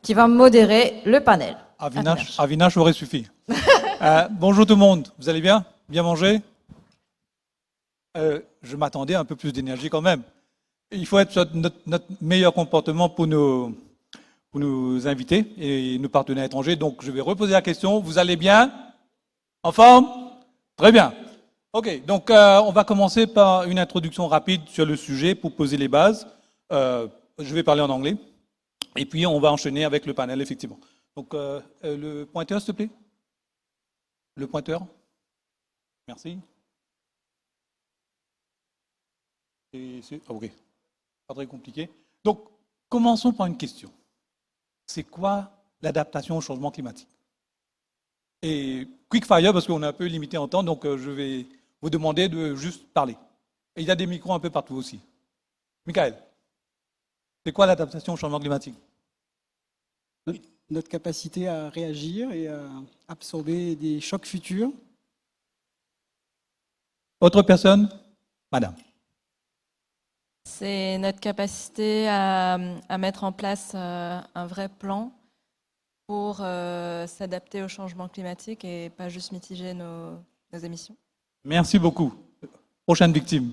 qui va modérer le panel. Avinash aurait suffi. Bonjour tout le monde, vous allez bien? Bien mangé? Je m'attendais à un peu plus d'énergie quand même. Il faut être sur notre meilleur comportement pour nos invités et nos partenaires étrangers. Donc je vais reposer la question. Vous allez bien? En forme? Très bien. Ok, donc on va commencer par une introduction rapide sur le sujet pour poser les bases. Je vais parler en anglais. Et puis on va enchaîner avec le panel, effectivement. Donc le pointeur, s'il te plaît. Le pointeur. Merci. Ok, pas très compliqué. Donc, commençons par une question. C'est quoi l'adaptation au changement climatique? Et quick fire, parce qu'on est un peu limité en temps, donc je vais vous demander de juste parler. Et il y a des micros un peu partout aussi. Michael, c'est quoi l'adaptation au changement climatique? Notre capacité à réagir et à absorber des chocs futurs. Autre personne? Madame. C'est notre capacité à mettre en place un vrai plan pour s'adapter au changement climatique et pas juste mitiger nos émissions. Merci beaucoup. Prochaine victime.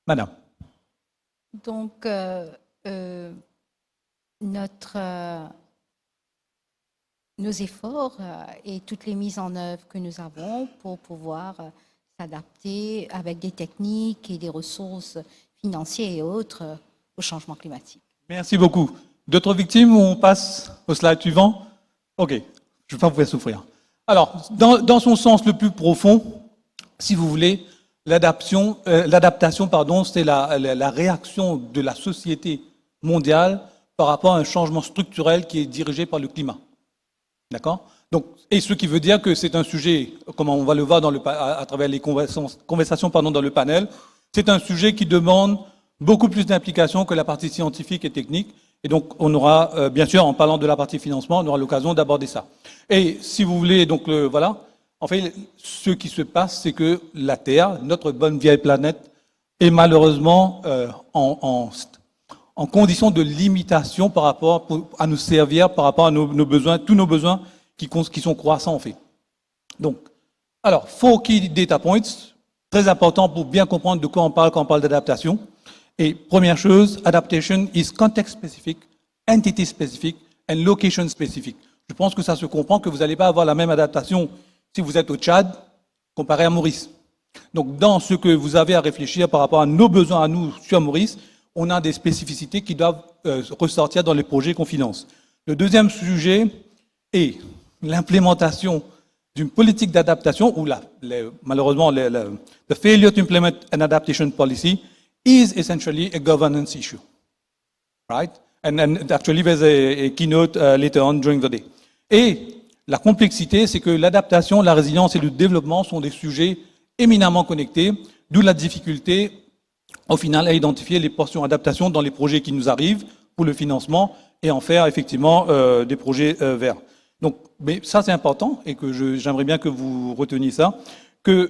Madame. Donc, nos efforts et toutes les mises en œuvre que nous avons pour pouvoir s'adapter avec des techniques et des ressources financières et autres au changement climatique. Merci beaucoup. D'autres victimes ou on passe au slide suivant? Ok, je ne vais pas vous faire souffrir. Alors, dans son sens le plus profond, si vous voulez, l'adaptation, c'est la réaction de la société mondiale par rapport à un changement structurel qui est dirigé par le climat. D'accord? Donc, et ce qui veut dire que c'est un sujet, comme on va le voir à travers les conversations dans le panel, c'est un sujet qui demande beaucoup plus d'implication que la partie scientifique et technique. Et donc, on aura, bien sûr, en parlant de la partie financement, on aura l'occasion d'aborder ça. Et si vous voulez, donc, voilà, en fait, ce qui se passe, c'est que la Terre, notre bonne vieille planète, est malheureusement en condition de limitation par rapport à nous servir, par rapport à nos besoins, tous nos besoins qui sont croissants en fait. Donc, alors, 4 key data points, très important pour bien comprendre de quoi on parle quand on parle d'adaptation. Et première chose, adaptation is context specific, entity specific and location specific. Je pense que ça se comprend que vous n'allez pas avoir la même adaptation si vous êtes au Tchad comparé à Maurice. Donc, dans ce que vous avez à réfléchir par rapport à nos besoins à nous sur Maurice, on a des spécificités qui doivent ressortir dans les projets qu'on finance. Le deuxième sujet est l'implémentation d'une politique d'adaptation, ou malheureusement, the failure to implement an adaptation policy is essentially a governance issue. Right? And actually, there's a keynote later on during the day. Et la complexité, c'est que l'adaptation, la résilience et le développement sont des sujets éminemment connectés, d'où la difficulté, au final, à identifier les portions adaptation dans les projets qui nous arrivent pour le financement et en faire effectivement des projets verts. Donc, mais ça c'est important et que j'aimerais bien que vous reteniez ça, que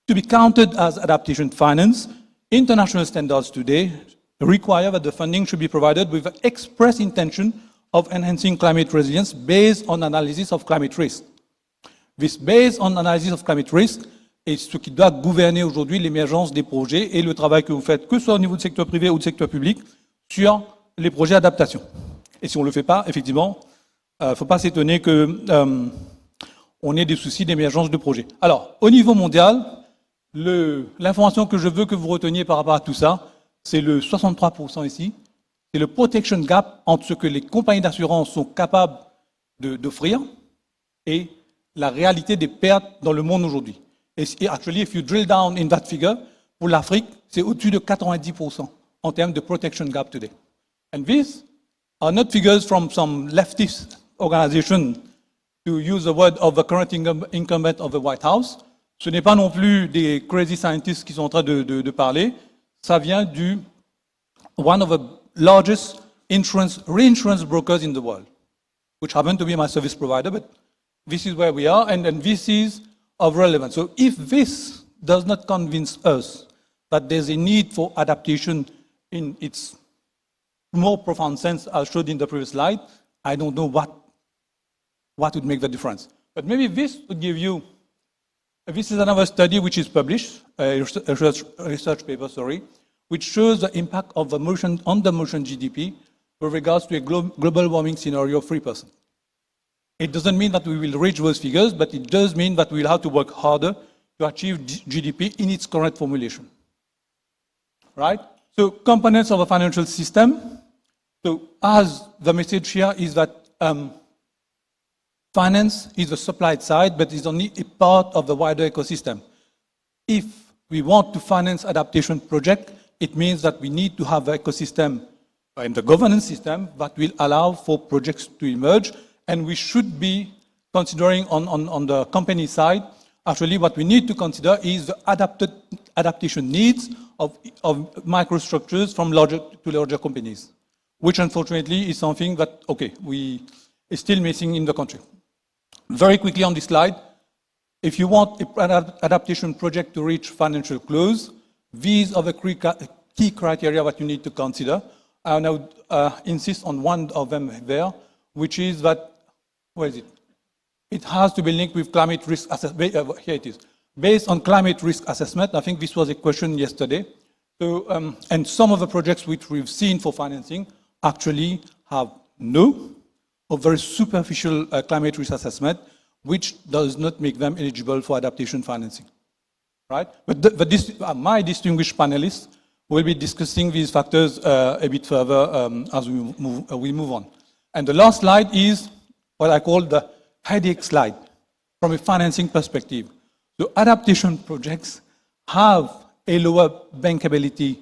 to be counted as adaptation finance, international standards today require that the funding should be provided with an express intention of enhancing climate resilience based on analysis of climate risk. This based on analysis of climate risk est ce qui doit gouverner aujourd'hui l'émergence des projets et le travail que vous faites, que ce soit au niveau du secteur privé ou du secteur public, sur les projets d'adaptation. Et si on ne le fait pas, effectivement, il ne faut pas s'étonner qu'on ait des soucis d'émergence de projets. Alors, au niveau mondial, l'information que je veux que vous reteniez par rapport à tout ça, c'est le 63% ici, c'est le protection gap entre ce que les compagnies d'assurance sont capables d'offrir et la réalité des pertes dans le monde aujourd'hui. Et actually, if you drill down in that figure, pour l'Afrique, c'est au-dessus de 90% en termes de protection gap today. And these are not figures from some leftist organization, to use the word of the current incumbent of the White House. Ce n'est pas non plus des crazy scientists qui sont en train de parler. Ça vient du one of the largest reinsurance brokers in the world, which happen to be my service provider, but this is where we are, and this is of relevance. So if this does not convince us that there's a need for adaptation in its more profound sense, as showed in the previous slide, I don't know what would make the difference. But maybe this would give you, this is another study which is published, a research paper, which shows the impact of the motion on the motion GDP with regards to a global warming scenario of 3%. It doesn't mean that we will reach those figures, but it does mean that we will have to work harder to achieve GDP in its current formulation. Right? So components of a financial system. So as the message here is that finance is the supply side, but is only a part of the wider ecosystem. If we want to finance adaptation project, it means that we need to have an ecosystem and the governance system that will allow for projects to emerge. And we should be considering on the company side, actually what we need to consider is the adaptation needs of microstructures from larger to larger companies, which unfortunately is something that, is still missing in the country. Very quickly on this slide, if you want an adaptation project to reach financial close, these are the key criteria that you need to consider. I now insist on one of them there, which is that, where is it? It has to be linked with climate risk assessment. Here it is. Based on climate risk assessment, I think this was a question yesterday. So, and some of the projects which we've seen for financing actually have no or very superficial climate risk assessment, which does not make them eligible for adaptation financing. Right? But my distinguished panelists will be discussing these factors a bit further as we move on. And the last slide is what I call the headache slide from a financing perspective. So adaptation projects have a lower bankability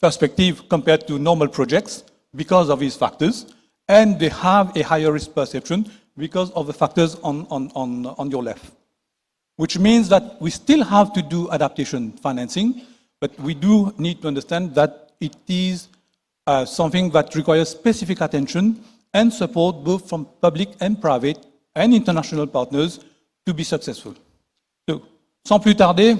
perspective compared to normal projects because of these factors, and they have a higher risk perception because of the factors on your left. Which means that we still have to do adaptation financing, but we do need to understand that it is something that requires specific attention and support both from public and private and international partners to be successful. So, sans plus tarder,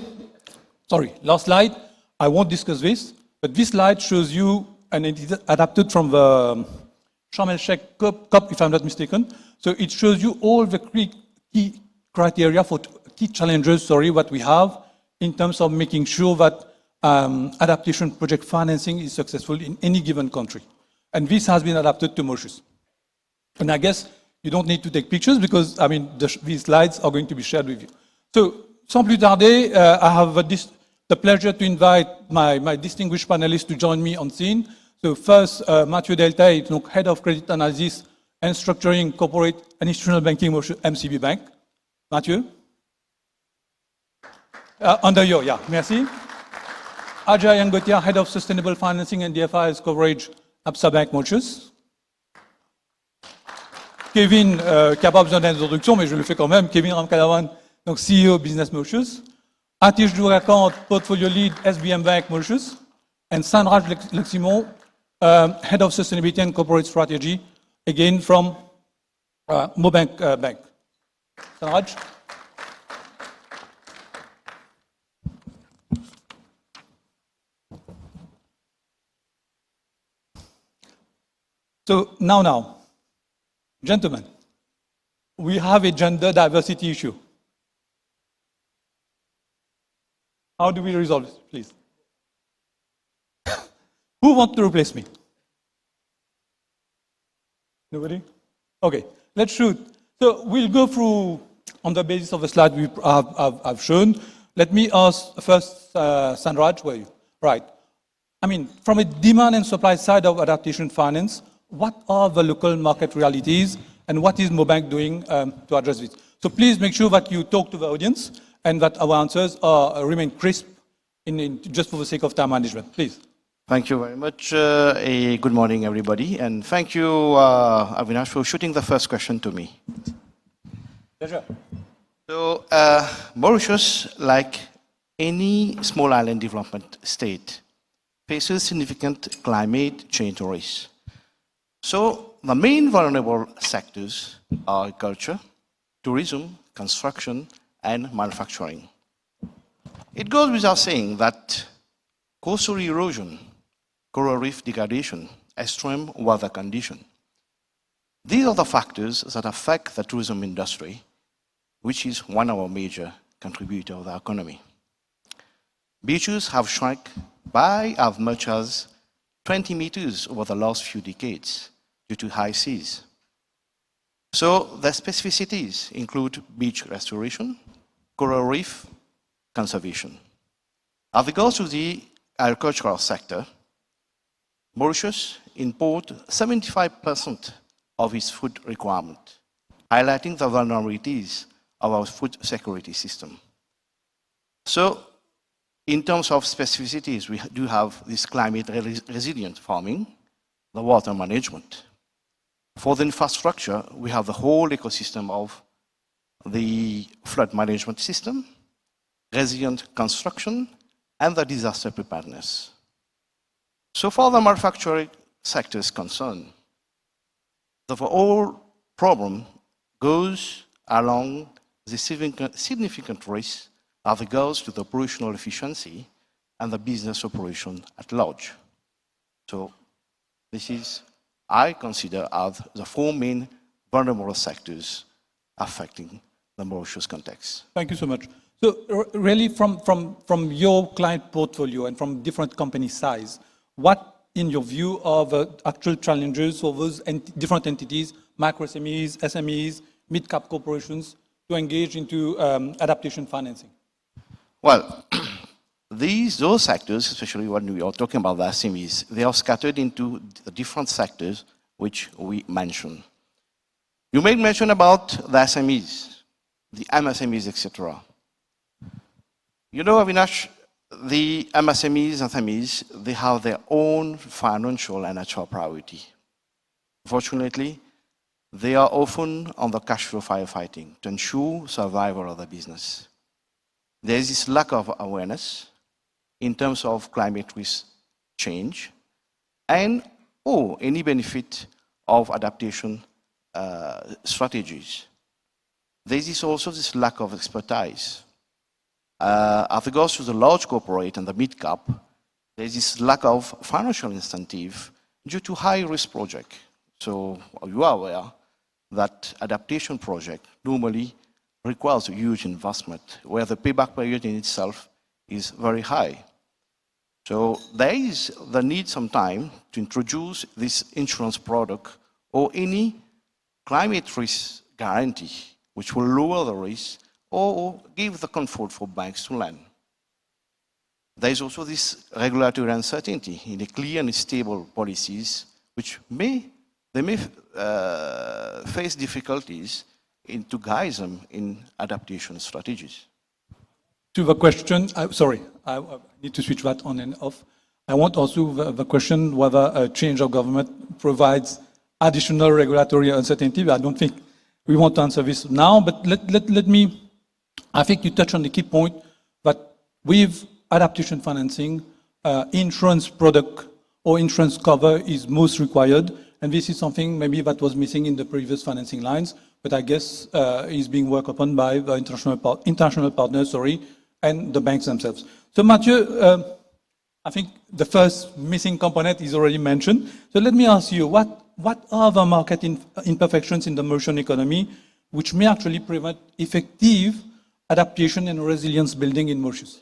last slide, I won't discuss this, but this slide shows you, and it is adapted from the Sharm el-Sheikh COP, if I'm not mistaken. So it shows you all the key criteria for key challenges, what we have in terms of making sure that adaptation project financing is successful in any given country. And this has been adapted to Mauritius. And I guess you don't need to take pictures because, these slides are going to be shared with you. So, sans plus tarder, I have the pleasure to invite my distinguished panelists to join me on scene. So first, Mathieu Deltaille, Head of Credit Analysis and Structuring Corporate and Institutional Banking, MCB Bank. Mathieu? Under you, yeah, merci. Ajay Angotia, Head of Sustainable Financing and DFIs Coverage, Absa Bank Mauritius. Kevin, qui n'a pas besoin d'introduction, mais je le fais quand même, Kevin Ramkalawan, donc CEO Business Mauritius. Atish Durakan, Portfolio Lead, SBM Bank Mauritius. And Sanraj Leximon, Head of Sustainability and Corporate Strategy, again from Mobank Bank. Sanraj? So now, gentlemen, we have a gender diversity issue. How do we resolve this, please? Who wants to replace me? Nobody? Okay, let's shoot. So we'll go through on the basis of the slide I've shown. Let me ask first, Sanraj, where are you? Right. From a demand and supply side of adaptation finance, what are the local market realities and what is Mobank doing to address this? So please make sure that you talk to the audience and that our answers remain crisp just for the sake of time management. Please. Thank you very much. Good morning, everybody. And thank you, Avinash, for shooting the first question to me. Pleasure. So, Mauritius, like any small island development state, faces significant climate change risks. So, the main vulnerable sectors are agriculture, tourism, construction, and manufacturing. It goes without saying that coastal erosion coral reef degradation, extreme weather condition. These are the factors that affect the tourism industry, which is one of our major contributors of the economy. Beaches have shrunk by as much as 20 meters over the last few decades due to high seas. So the specificities include beach restoration, coral reef conservation. As regards to the agricultural sector, Mauritius imports 75% of its food requirement, highlighting the vulnerabilities of our food security system. So, in terms of specificities, we do have this climate resilient farming, the water management. For the infrastructure, we have the whole ecosystem of the flood management system, resilient construction, and the disaster preparedness. So far, the manufacturing sector is concerned, the whole problem goes along the significant risk as regards to the operational efficiency and the business operation at large. So this is, I consider, as the four main vulnerable sectors affecting the Mauritius context. Thank you so much. So really from your client portfolio and from different company size, what in your view are the actual challenges for those different entities, micro SMEs, SMEs, mid-cap corporations, to engage into adaptation financing? Well, those sectors, especially when we are talking about the SMEs, they are scattered into the different sectors which we mentioned. You made mention about the SMEs, the MSMEs, etc. You know, Avinash, the MSMEs and SMEs, they have their own financial and natural priority. Fortunately, they are often on the cash flow firefighting to ensure survival of the business. There is this lack of awareness in terms of climate risk change and any benefit of adaptation strategies. There is also this lack of expertise. As regards to the large corporate and the mid-cap, there is this lack of financial incentive due to high-risk project. So you are aware that adaptation project normally requires a huge investment, where the payback period in itself is very high. So there is the need some time to introduce this insurance product or any climate risk guarantee, which will lower the risk or give the comfort for banks to lend. There is also this regulatory uncertainty in the clear and stable policies, which may face difficulties to guide them in adaptation strategies. To the question, sorry, I need to switch that on and off. I want also the question whether a change of government provides additional regulatory uncertainty. I don't think we want to answer this now, but let me, I think you touched on the key point that with adaptation financing, insurance product or insurance cover is most required. And this is something maybe that was missing in the previous financing lines, but I guess is being worked upon by the international partners, and the banks themselves. So Mathieu, I think the first missing component is already mentioned. So let me ask you, what are the market imperfections in the Mauritian economy which may actually prevent effective adaptation and resilience building in Mauritius?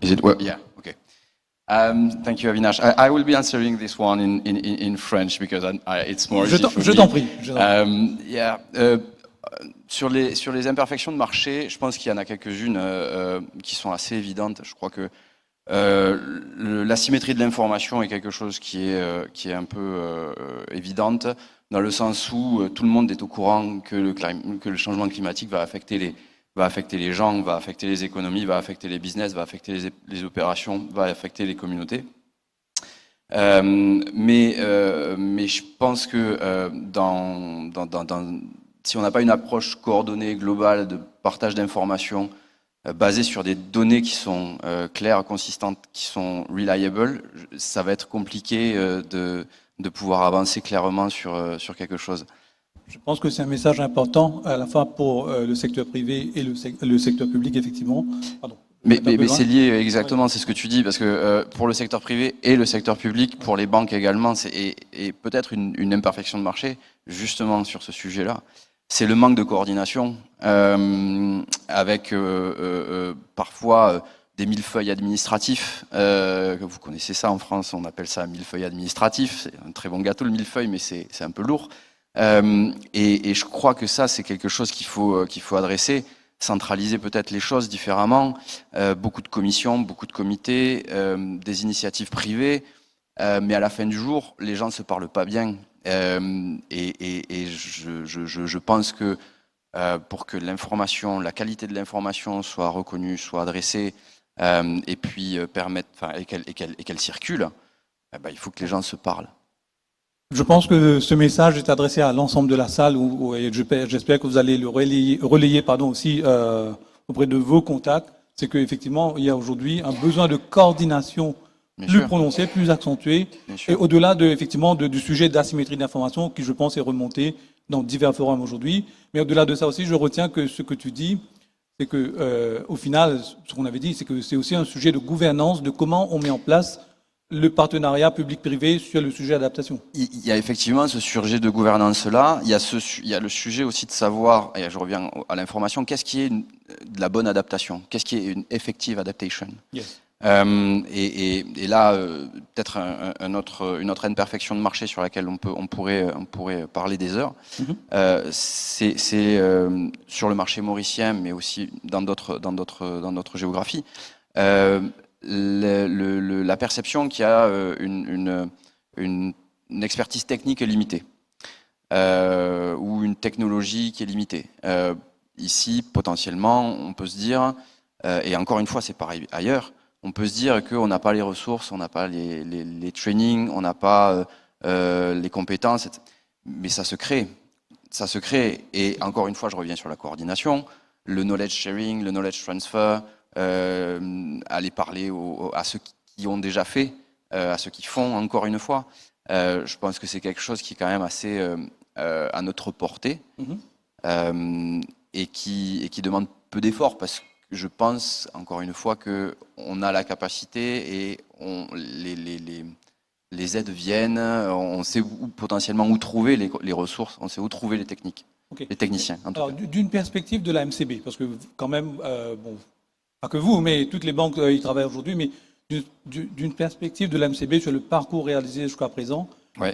Is it well? Yeah, okay. Thank you, Avinash. I will be answering this one in French because it's more easy for me. Je t'en prie. Yeah. Sur les imperfections de marché, je pense qu'il y en a quelques-unes qui sont assez évidentes. Je crois que l'asymétrie de l'information est quelque chose qui est un peu évidente, dans le sens où tout le monde est au courant que le changement climatique va affecter les gens, va affecter les économies, va affecter les business, va affecter les opérations, va affecter les communautés. Mais je pense que si on n'a pas une approche coordonnée, globale, de partage d'informations basé sur des données qui sont claires, consistantes, qui sont reliable, ça va être compliqué de pouvoir avancer clairement sur quelque chose. Je pense que c'est un message important à la fois pour le secteur privé et le secteur public, effectivement. Pardon. Mais c'est lié exactement, c'est ce que tu dis, parce que pour le secteur privé et le secteur public, pour les banques également, et peut-être une imperfection de marché, justement sur ce sujet-là, c'est le manque de coordination, avec parfois des millefeuilles administratifs. Vous connaissez ça en France, on appelle ça millefeuille administratif. C'est un très bon gâteau le millefeuille, mais c'est un peu lourd. Et je crois que ça, c'est quelque chose qu'il faut adresser, centraliser peut-être les choses différemment. Beaucoup de commissions, beaucoup de comités, des initiatives privées, mais à la fin du jour, les gens ne se parlent pas bien. Et je pense que pour que l'information, la qualité de l'information soit reconnue, soit adressée, et puis qu'elle circule, il faut que les gens se parlent. Je pense que ce message est adressé à l'ensemble de la salle, et j'espère que vous allez le relayer aussi auprès de vos contacts. C'est qu'effectivement, il y a aujourd'hui un besoin de coordination plus prononcé, plus accentué, et au-delà du sujet d'asymétrie d'information qui, je pense, est remonté dans divers forums aujourd'hui. Mais au-delà de ça aussi, je retiens que ce que tu dis, c'est que, au final, ce qu'on avait dit, c'est que c'est aussi un sujet de gouvernance, de comment on met en place le partenariat public-privé sur le sujet d'adaptation. Il y a effectivement ce sujet de gouvernance-là. Il y a le sujet aussi de savoir, et je reviens à l'information, qu'est-ce qui est de la bonne adaptation? Qu'est-ce qui est une effective adaptation? Yes. Et là, peut-être une autre imperfection de marché sur laquelle on pourrait parler des heures. C'est sur le marché mauricien, mais aussi dans d'autres géographies. La perception qu'il y a une expertise technique limitée, ou une technologie qui est limitée. Ici, potentiellement, on peut se dire, et encore une fois, c'est pareil ailleurs, on peut se dire qu'on n'a pas les ressources, on n'a pas les trainings, on n'a pas les compétences, mais ça se crée. Ça se crée. Et encore une fois, je reviens sur la coordination, le knowledge sharing, le knowledge transfer, aller parler à ceux qui ont déjà fait, à ceux qui font encore une fois. Je pense que c'est quelque chose qui est quand même assez à notre portée, et qui demande peu d'efforts, parce que je pense encore une fois qu'on a la capacité et les aides viennent, on sait potentiellement où trouver les ressources, on sait où trouver les techniques, les techniciens. Alors, d'une perspective de la MCB, parce que quand même, pas que vous, mais toutes les banques y travaillent aujourd'hui, mais d'une perspective de la MCB sur le parcours réalisé jusqu'à présent,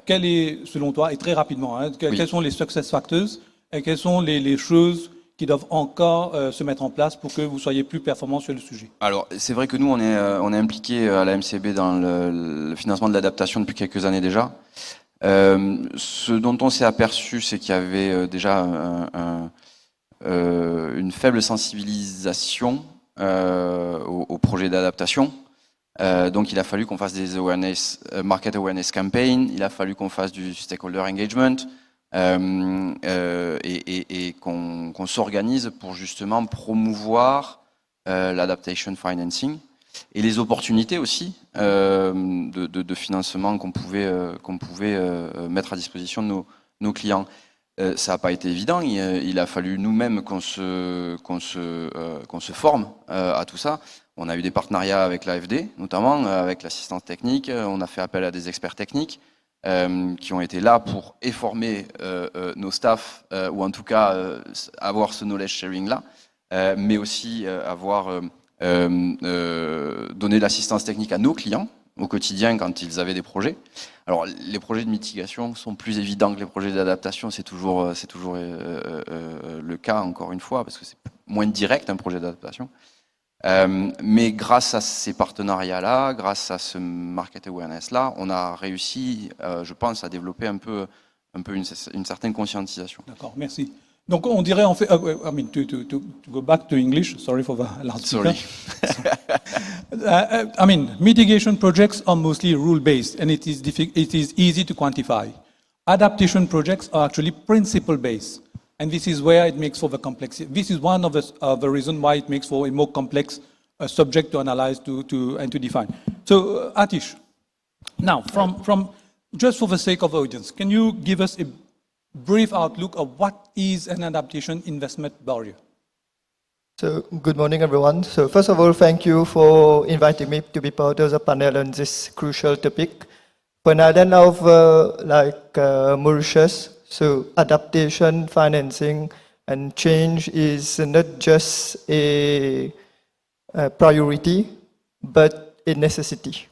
quel est, selon toi, et très rapidement, quels sont les success factors et quelles sont les choses qui doivent encore se mettre en place pour que vous soyez plus performants sur le sujet? Alors, c'est vrai que nous, on est impliqué à la MCB dans le financement de l'adaptation depuis quelques années déjà. Ce dont on s'est aperçu, c'est qu'il y avait déjà une faible sensibilisation au projet d'adaptation. Donc il a fallu qu'on fasse des market awareness campaign, il a fallu qu'on fasse du stakeholder engagement, et qu'on s'organise pour justement promouvoir l'adaptation financing et les opportunités aussi de financement qu'on pouvait mettre à disposition de nos clients. Ça n'a pas été évident, il a fallu nous-mêmes qu'on se forme à tout ça. On a eu des partenariats avec l'AFD, notamment avec l'assistance technique, on a fait appel à des experts techniques qui ont été là pour former nos staffs, ou en tout cas avoir ce knowledge sharing-là, mais aussi avoir donné l'assistance technique à nos clients au quotidien quand ils avaient des projets. Alors, les projets de mitigation sont plus évidents que les projets d'adaptation, c'est toujours le cas, encore une fois, parce que c'est moins direct un projet d'adaptation. Mais grâce à ces partenariats-là, grâce à ce market awareness-là, on a réussi, je pense, à développer un peu une certaine conscientisation. D'accord, merci. Donc on dirait en fait, I mean, to go back to English, sorry for the loudspeaker. Sorry. I mean, mitigation projects are mostly rule-based and it is easy to quantify. Adaptation projects are actually principle-based. And this is where it makes for the complexity. This is one of the reasons why it makes for a more complex subject to analyze and to define. So, Atish, now, from just for the sake of the audience, can you give us a brief outlook of what is an adaptation investment barrier? So, good morning, everyone. So, first of all, thank you for inviting me to be part of the panel on this crucial topic. For an island of Mauritius, so adaptation, financing, and change is not just a priority, but a necessity.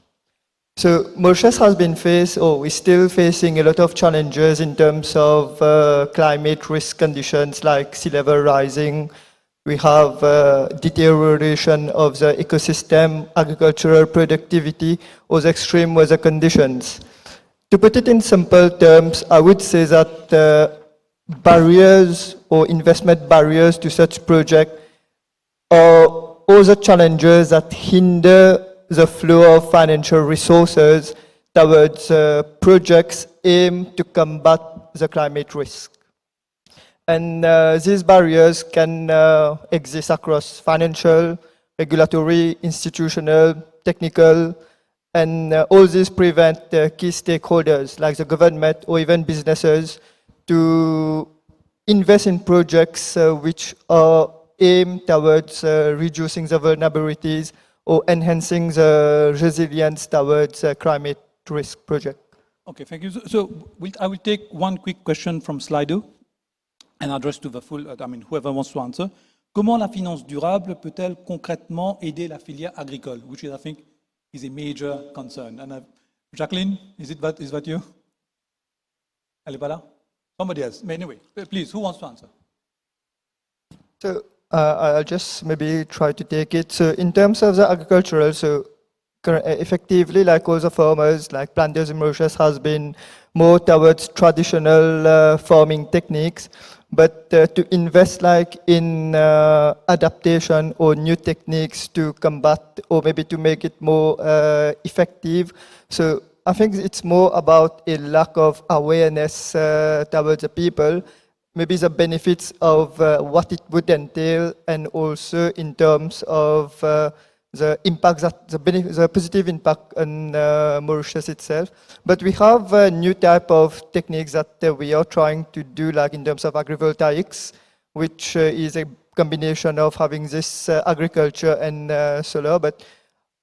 So Mauritius has been faced, or is still facing a lot of challenges in terms of climate risk conditions like sea level rising. We have deterioration of the ecosystem, agricultural productivity, or the extreme weather conditions. To put it in simple terms, I would say that barriers or investment barriers to such projects are all the challenges that hinder the flow of financial resources towards projects aimed to combat the climate risk. And these barriers can exist across financial, regulatory, institutional, technical, and all these prevent key stakeholders like the government or even businesses to invest in projects which are aimed towards reducing the vulnerabilities or enhancing the resilience towards climate risk project. Okay, thank you. So I will take one quick question from Slido and address to the full, whoever wants to answer. Comment la finance durable peut-elle concrètement aider la filière agricole, which is, I think, is a major concern. And Jacqueline, is that you? Elle est pas là? Somebody else. But anyway, please, who wants to answer? So I'll just maybe try to take it. So in terms of the agricultural, so effectively, like all the farmers, like planters in Mauritius has been more towards traditional farming techniques. But to invest like in adaptation or new techniques to combat or maybe to make it more effective. So I think it's more about a lack of awareness towards the people, maybe the benefits of what it would entail, and also in terms of the impact, the positive impact on Mauritius itself. But we have a new type of techniques that we are trying to do, like in terms of agrivoltaics, which is a combination of having this agriculture and solar. But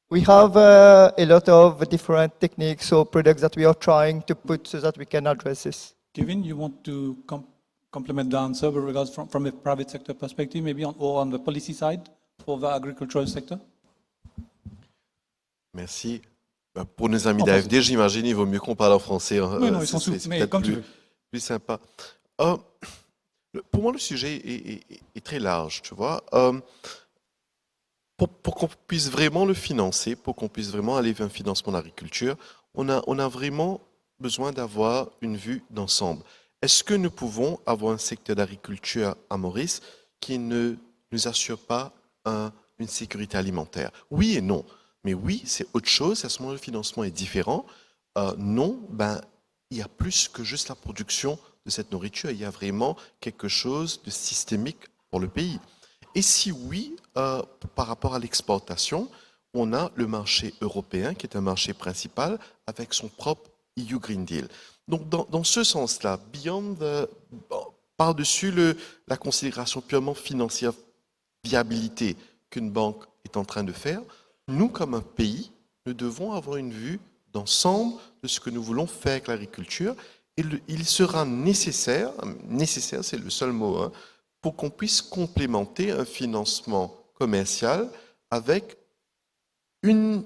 we have a lot of different techniques or products that we are trying to put so that we can address this. Kevin, you want to complement the answer with regards from a private sector perspective, maybe or on the policy side for the agricultural sector? Merci. Pour nos amis d'AFD, j'imagine il vaut mieux qu'on parle en français. Oui, non, ils sont sous, mais comme tu veux. Plus sympa. Pour moi, le sujet est très large, tu vois. Pour qu'on puisse vraiment le financer, pour qu'on puisse vraiment aller vers un financement de l'agriculture, on a vraiment besoin d'avoir une vue d'ensemble. Est-ce que nous pouvons avoir un secteur d'agriculture à Maurice qui ne nous assure pas une sécurité alimentaire? Oui et non. Mais oui, c'est autre chose. À ce moment, le financement est différent. Non, il y a plus que juste la production de cette nourriture. Il y a vraiment quelque chose de systémique pour le pays. Et si oui, par rapport à l'exportation, on a le marché européen, qui est un marché principal, avec son propre EU Green Deal. Donc, dans ce sens-là, beyond par-dessus la considération purement financière, viabilité qu'une banque est en train de faire, nous, comme un pays, nous devons avoir une vue d'ensemble de ce que nous voulons faire avec l'agriculture. Et il sera nécessaire, c'est le seul mot, pour qu'on puisse complémenter un financement commercial avec une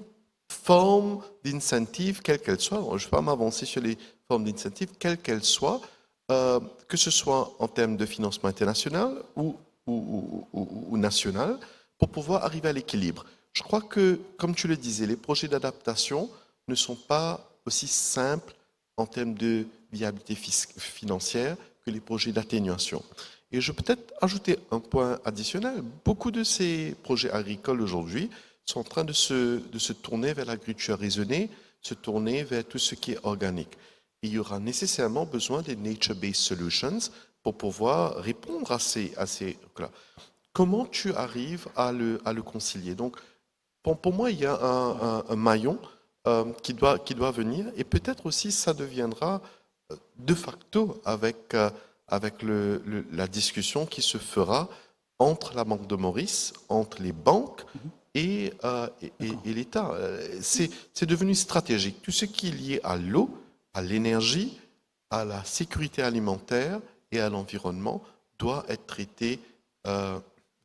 forme d'incentive, quelle qu'elle soit. Je ne vais pas m'avancer sur les formes d'incentive, quelles qu'elles soient, que ce soit en termes de financement international ou national, pour pouvoir arriver à l'équilibre. Je crois que, comme tu le disais, les projets d'adaptation ne sont pas aussi simples en termes de viabilité financière que les projets d'atténuation. Et je peux peut-être ajouter un point additionnel. Beaucoup de ces projets agricoles aujourd'hui sont en train de se tourner vers l'agriculture raisonnée, se tourner vers tout ce qui est organique. Et il y aura nécessairement besoin des nature-based solutions pour pouvoir répondre à ces là. Comment tu arrives à le concilier? Donc, pour moi, il y a un maillon qui doit venir, et peut-être aussi ça deviendra de facto avec la discussion qui se fera entre la Banque de Maurice, entre les banques et l'État. C'est devenu stratégique. Tout ce qui est lié à l'eau, à l'énergie, à la sécurité alimentaire et à l'environnement doit être traité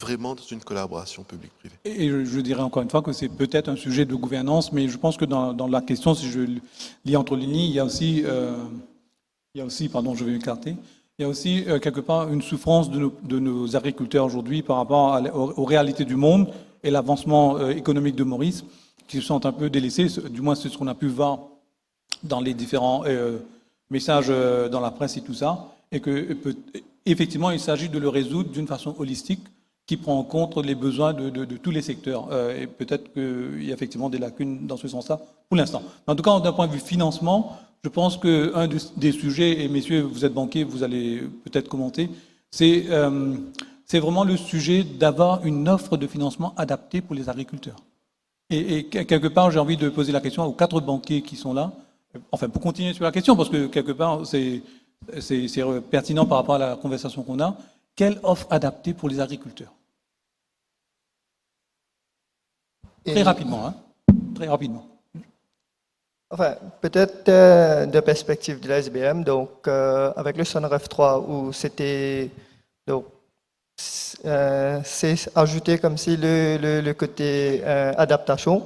vraiment dans une collaboration publique-privée. Et je dirais encore une fois que c'est peut-être un sujet de gouvernance, mais je pense que dans la question, si je lis entre les lignes, il y a aussi, pardon, je vais m'écarter, il y a aussi quelque part une souffrance de nos agriculteurs aujourd'hui par rapport aux réalités du monde et l'avancement économique de Maurice, qui se sont un peu délaissés, du moins c'est ce qu'on a pu voir dans les différents messages dans la presse et tout ça, et que effectivement il s'agit de le résoudre d'une façon holistique qui prend en compte les besoins de tous les secteurs. Et peut-être qu'il y a effectivement des lacunes dans ce sens-là pour l'instant. En tout cas, d'un point de vue financement, je pense qu'un des sujets, et messieurs, vous êtes banquiers, vous allez peut-être commenter, c'est vraiment le sujet d'avoir une offre de financement adaptée pour les agriculteurs. Et quelque part, j'ai envie de poser la question aux 4 banquiers qui sont là, enfin pour continuer sur la question, parce que quelque part, c'est pertinent par rapport à la conversation qu'on a. Quelle offre adaptée pour les agriculteurs? Très rapidement, hein? Très rapidement. Enfin, peut-être de perspective de la SBM, donc avec le SONREF 3 où c'était donc c'est ajouté comme si le côté adaptation.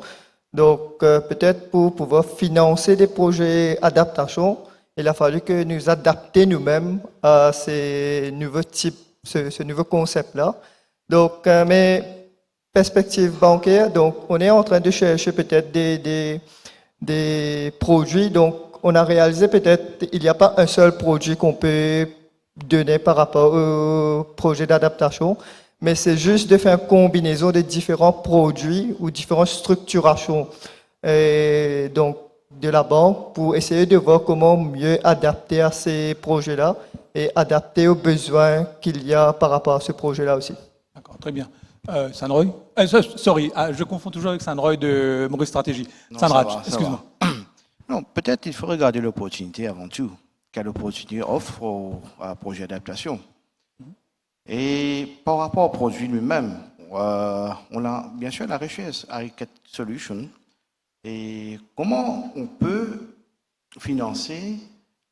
Donc peut-être pour pouvoir financer des projets adaptation, il a fallu que nous adaptions nous-mêmes à ces nouveaux types, ce nouveau concept-là. Donc mes perspectives bancaires, donc on est en train de chercher peut-être des produits. Donc on a réalisé peut-être il n'y a pas un seul produit qu'on peut donner par rapport au projet d'adaptation, mais c'est juste de faire une combinaison de différents produits ou différentes structurations donc de la banque pour essayer de voir comment mieux adapter à ces projets-là et adapter aux besoins qu'il y a par rapport à ce projet-là aussi. D'accord, très bien. Sanroy, sorry, je confonds toujours avec Sanroy de Maurice Stratégie. Sanraj, excuse-moi. Non, peut-être il faut regarder l'opportunité avant tout. Quelle opportunité offre au projet d'adaptation. Et par rapport au produit lui-même, on a bien sûr la recherche Architect Solution. Et comment on peut financer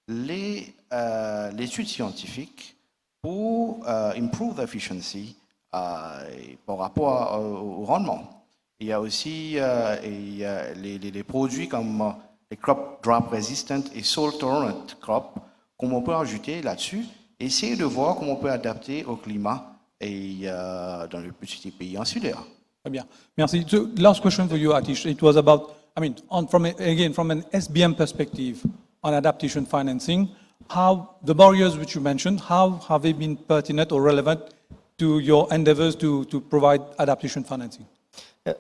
l'étude scientifique pour improve efficiency par rapport au rendement. Il y a aussi les produits comme les crop drop resistant et soil tolerant crop, comment on peut ajouter là-dessus, essayer de voir comment on peut adapter au climat et dans le petit pays insulaire. Très bien, merci. So, last question for you, Atish. It was about, I mean, from an SBM perspective on adaptation financing, how the barriers which you mentioned, how have they been pertinent or relevant to your endeavors to provide adaptation financing?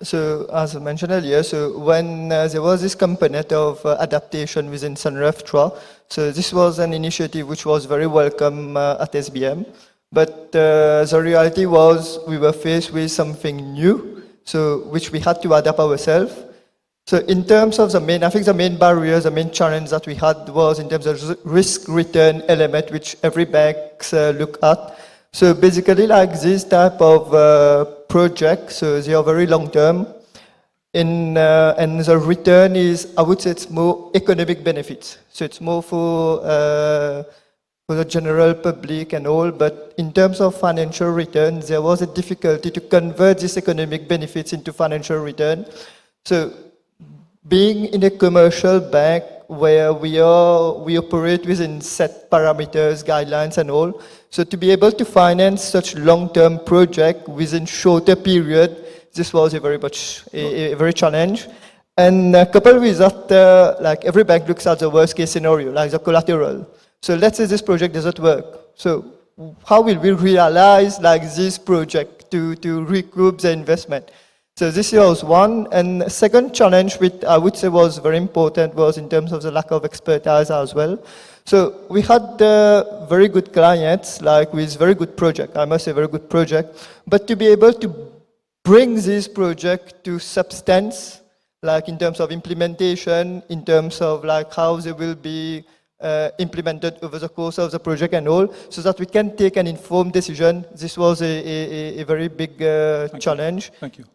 So, as I mentioned earlier, so when there was this component of adaptation within SONREF 3, so this was an initiative which was very welcome at SBM. But the reality was we were faced with something new, so which we had to adapt ourselves. So in terms of I think the main barriers, the main challenge that we had was in terms of risk-return element, which every bank look at. So basically, like this type of project, so they are very long-term, and the return is, I would say, it's more economic benefits. So it's more for the general public and all, but in terms of financial return, there was a difficulty to convert these economic benefits into financial return. So being in a commercial bank where we operate within set parameters, guidelines and all, so to be able to finance such long-term project within shorter period, this was a very challenge. And coupled with that, like every bank looks at the worst case scenario, like the collateral. So let's say this project doesn't work. So how will we realize like this project to recoup the investment? So this was one. And second challenge, which I would say was very important, was in terms of the lack of expertise as well. So we had very good clients, like with very good project, I must say very good project, but to be able to bring this project to substance, like in terms of implementation, in terms of like how they will be implemented over the course of the project and all, so that we can take an informed decision. This was a very big challenge. Thank you.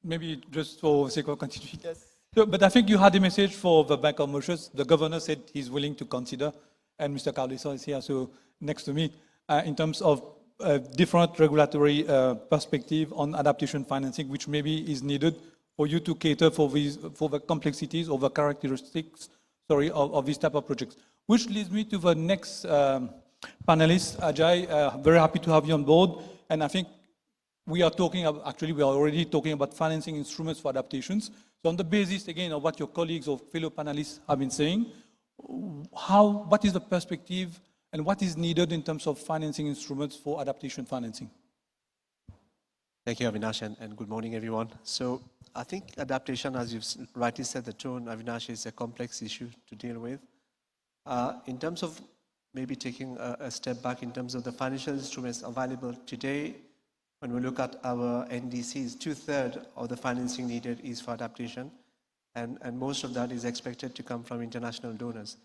Maybe just for sake of continuity. Yes. So, but I think you had a message for the Bank of Mauritius. The governor said he's willing to consider, and Mr. Carlison is here, so next to me, in terms of different regulatory perspective on adaptation financing, which maybe is needed for you to cater for the complexities or the characteristics, of this type of projects. Which leads me to the next panelist, Ajay. Very happy to have you on board, and I think we are already talking about financing instruments for adaptations. So on the basis, again, of what your colleagues or fellow panelists have been saying, what is the perspective and what is needed in terms of financing instruments for adaptation financing? Thank you, Avinash, and good morning, everyone. So I think adaptation, as you've rightly said, the tone, Avinash, is a complex issue to deal with. In terms of maybe taking a step back in terms of the financial instruments available today, when we look at our NDCs, 2/3 of the financing needed is for adaptation, and most of that is expected to come from international donors.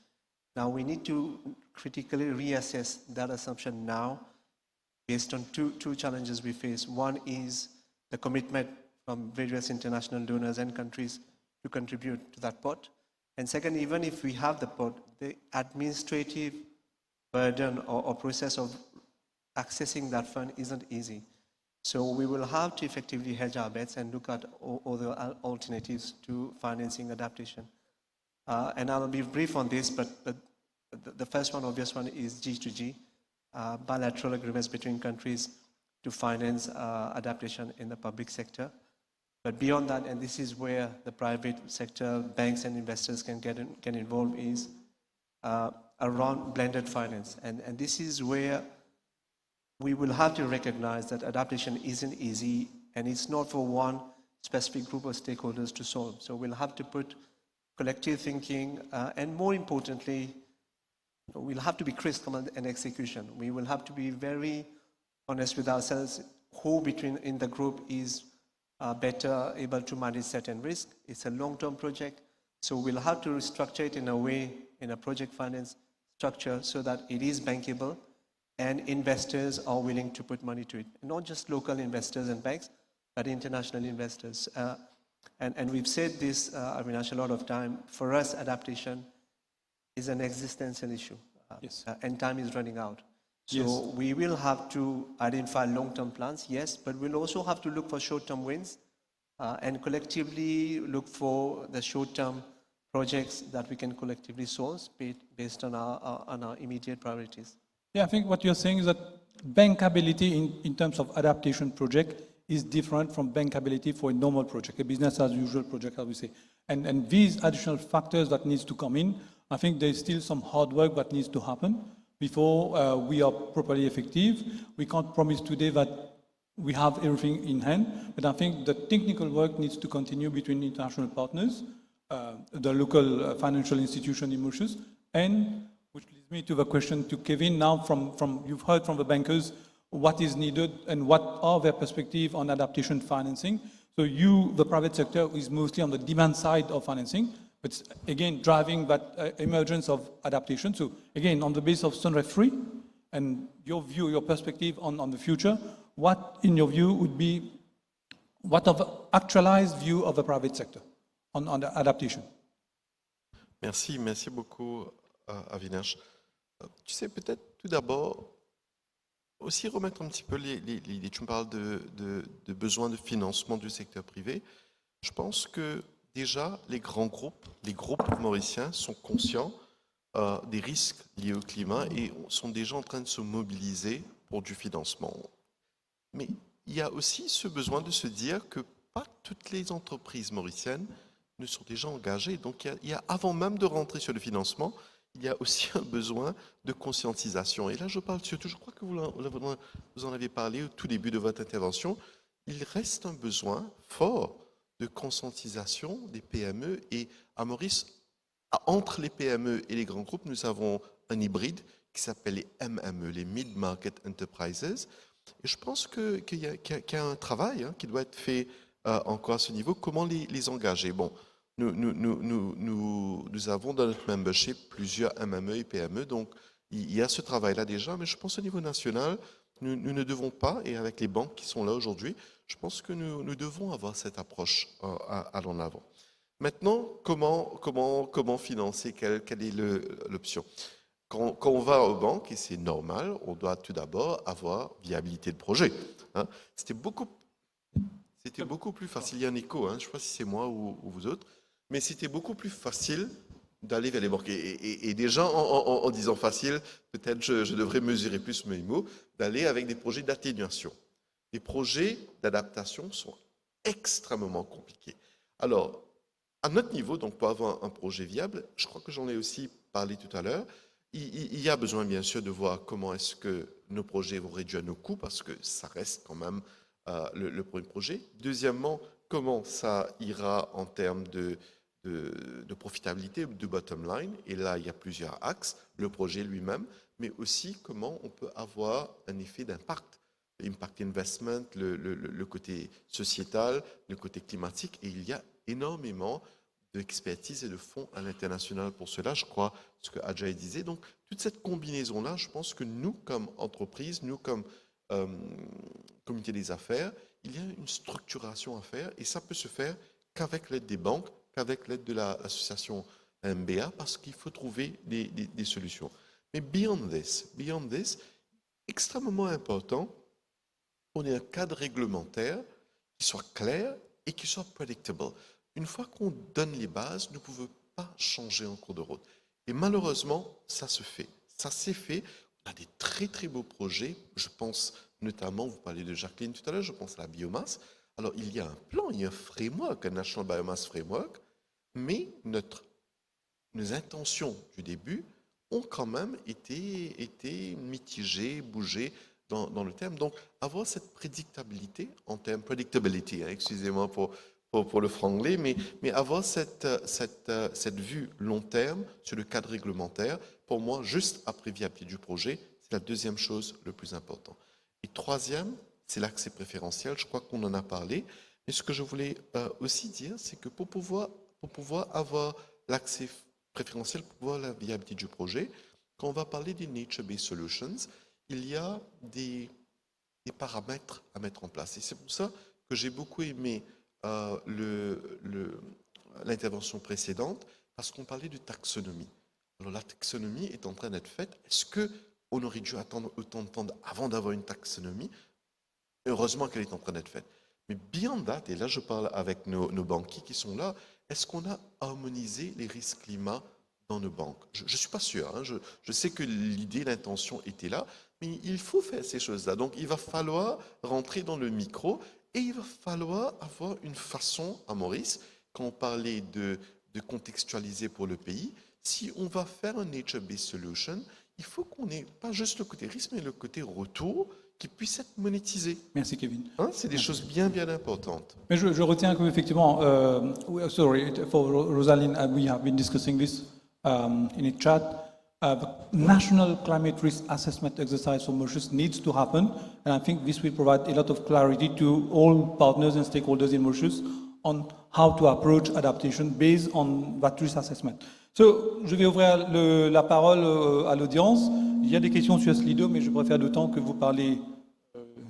Now, we need to critically reassess that assumption now based on two challenges we face. One is the commitment from various international donors and countries to contribute to that pot. And second, even if we have the pot, the administrative burden or process of accessing that fund isn't easy. So we will have to effectively hedge our bets and look at other alternatives to financing adaptation. And I'll be brief on this, but the first one, obvious one, is G2G, bilateral agreements between countries to finance adaptation in the public sector. But beyond that, and this is where the private sector, banks and investors can get involved, is around blended finance. And this is where we will have to recognize that adaptation isn't easy, and it's not for one specific group of stakeholders to solve. So we'll have to put collective thinking, and more importantly, we'll have to be crisp on an execution. We will have to be very honest with ourselves who in the group is better able to manage certain risk. It's a long-term project, so we'll have to restructure it in a way, in a project finance structure, so that it is bankable and investors are willing to put money to it. Not just local investors and banks, but international investors. And we've said this, Avinash, a lot of time. For us, adaptation is an existential issue. Yes. And time is running out. So Yes. we will have to identify long-term plans, yes, but we'll also have to look for short-term wins and collectively look for the short-term projects that we can collectively source based on our immediate priorities. Yeah, I think what you're saying is that bankability in terms of adaptation project is different from bankability for a normal project, a business as usual project, as we say. And these additional factors that needs to come in, I think there's still some hard work that needs to happen before we are properly effective. We can't promise today that we have everything in hand, but I think the technical work needs to continue between international partners, the local financial institution in Mauritius, and which leads me to the question to Kevin now from you've heard from the bankers what is needed and what are their perspective on adaptation financing. So the private sector is mostly on the demand side of financing, but again, driving that emergence of adaptation. So again, on the basis of Sunrise 3 and your view, your perspective on the future, what in your view would be, what of actualized view of the private sector on the adaptation? Merci beaucoup, Avinash. Tu sais, peut-être tout d'abord, aussi remettre un petit peu tu me parles de besoins de financement du secteur privé. Je pense que déjà, les groupes mauriciens sont conscients des risques liés au climat et sont déjà en train de se mobiliser pour du financement. Mais il y a aussi ce besoin de se dire que pas toutes les entreprises mauriciennes ne sont déjà engagées. Donc il y a avant même de rentrer sur le financement, il y a aussi un besoin de conscientisation. Et là, je parle surtout, je crois que vous en avez parlé au tout début de votre intervention, il reste un besoin fort de conscientisation des PME. Et à Maurice, entre les PME et les grands groupes, nous avons un hybride qui s'appelle les MME, les Mid-Market Enterprises. Et je pense qu'il y a un travail qui doit être fait encore à ce niveau. Comment les engager? Bon, nous avons dans notre membership plusieurs MME et PME, donc il y a ce travail-là déjà, mais je pense au niveau national, nous ne devons pas, et avec les banques qui sont là aujourd'hui, je pense que nous devons avoir cette approche allant en avant. Maintenant, comment financer? Quelle est l'option? Quand on va aux banques, et c'est normal, on doit tout d'abord avoir viabilité de projet. C'était beaucoup plus facile, il y a un écho, je ne sais pas si c'est moi ou vous autres, mais c'était beaucoup plus facile d'aller vers les banques. Et déjà, en disant facile, peut-être je devrais mesurer plus mes mots, d'aller avec des projets d'atténuation. Les projets d'adaptation sont extrêmement compliqués. Alors, à notre niveau, donc pour avoir un projet viable, je crois que j'en ai aussi parlé tout à l'heure, il y a besoin bien sûr de voir comment est-ce que nos projets vont réduire nos coûts, parce que ça reste quand même le premier projet. Deuxièmement, comment ça ira en termes de profitabilité, de bottom line. Et là, il y a plusieurs axes, le projet lui-même, mais aussi comment on peut avoir un effet d'impact. Impact investment, le côté sociétal, le côté climatique. Et il y a énormément d'expertise et de fonds à l'international pour cela, je crois, ce que Ajay disait. Donc, toute cette combinaison-là, je pense que nous, comme entreprise, nous, comme comité des affaires, il y a une structuration à faire et ça peut se faire qu'avec l'aide des banques, qu'avec l'aide de l'association MBA, parce qu'il faut trouver des solutions. Mais beyond this, extrêmement important, on ait un cadre réglementaire qui soit clair et qui soit predictable. Une fois qu'on donne les bases, nous ne pouvons pas changer en cours de route. Et malheureusement, ça se fait. Ça s'est fait. On a des très très beaux projets. Je pense notamment, vous parlez de Jacqueline tout à l'heure, je pense à la biomasse. Alors il y a un plan, il y a un framework, un National Biomass Framework, mais nos intentions du début ont quand même été mitigées, bougées dans le terme. Donc avoir cette prédictabilité en termes, predictability, excusez-moi pour le franglais, mais avoir cette vue long terme sur le cadre réglementaire, pour moi, juste après viabilité du projet, c'est la deuxième chose le plus important. Et troisième, c'est l'accès préférentiel, je crois qu'on en a parlé, mais ce que je voulais aussi dire, c'est que pour pouvoir avoir l'accès préférentiel, pour pouvoir la viabilité du projet, quand on va parler des Nature-Based Solutions, il y a des paramètres à mettre en place. Et c'est pour ça que j'ai beaucoup aimé l'intervention précédente, parce qu'on parlait de taxonomie. Alors la taxonomie est en train d'être faite. Est-ce qu'on aurait dû attendre autant de temps avant d'avoir une taxonomie? Heureusement qu'elle est en train d'être faite. Mais beyond that, et là je parle avec nos banquiers qui sont là, est-ce qu'on a harmonisé les risques climat dans nos banques? Je ne suis pas sûr. Je sais que l'idée, l'intention était là, mais il faut faire ces choses-là. Donc il va falloir rentrer dans le micro et il va falloir avoir une façon, à Maurice, quand on parlait de contextualiser pour le pays, si on va faire un Nature-Based Solution, il faut qu'on ait pas juste le côté risque, mais le côté retour qui puisse être monétisé. Merci Kevin. C'est des choses bien importantes. Mais je retiens qu'effectivement, sorry, for Rosalind, we have been discussing this in a chat. The national climate risk assessment exercise for Mauritius needs to happen, and I think this will provide a lot of clarity to all partners and stakeholders in Mauritius on how to approach adaptation based on that risk assessment. So, je vais ouvrir la parole à l'audience. Il y a des questions sur Slido, mais je préfère d'autant que vous parlez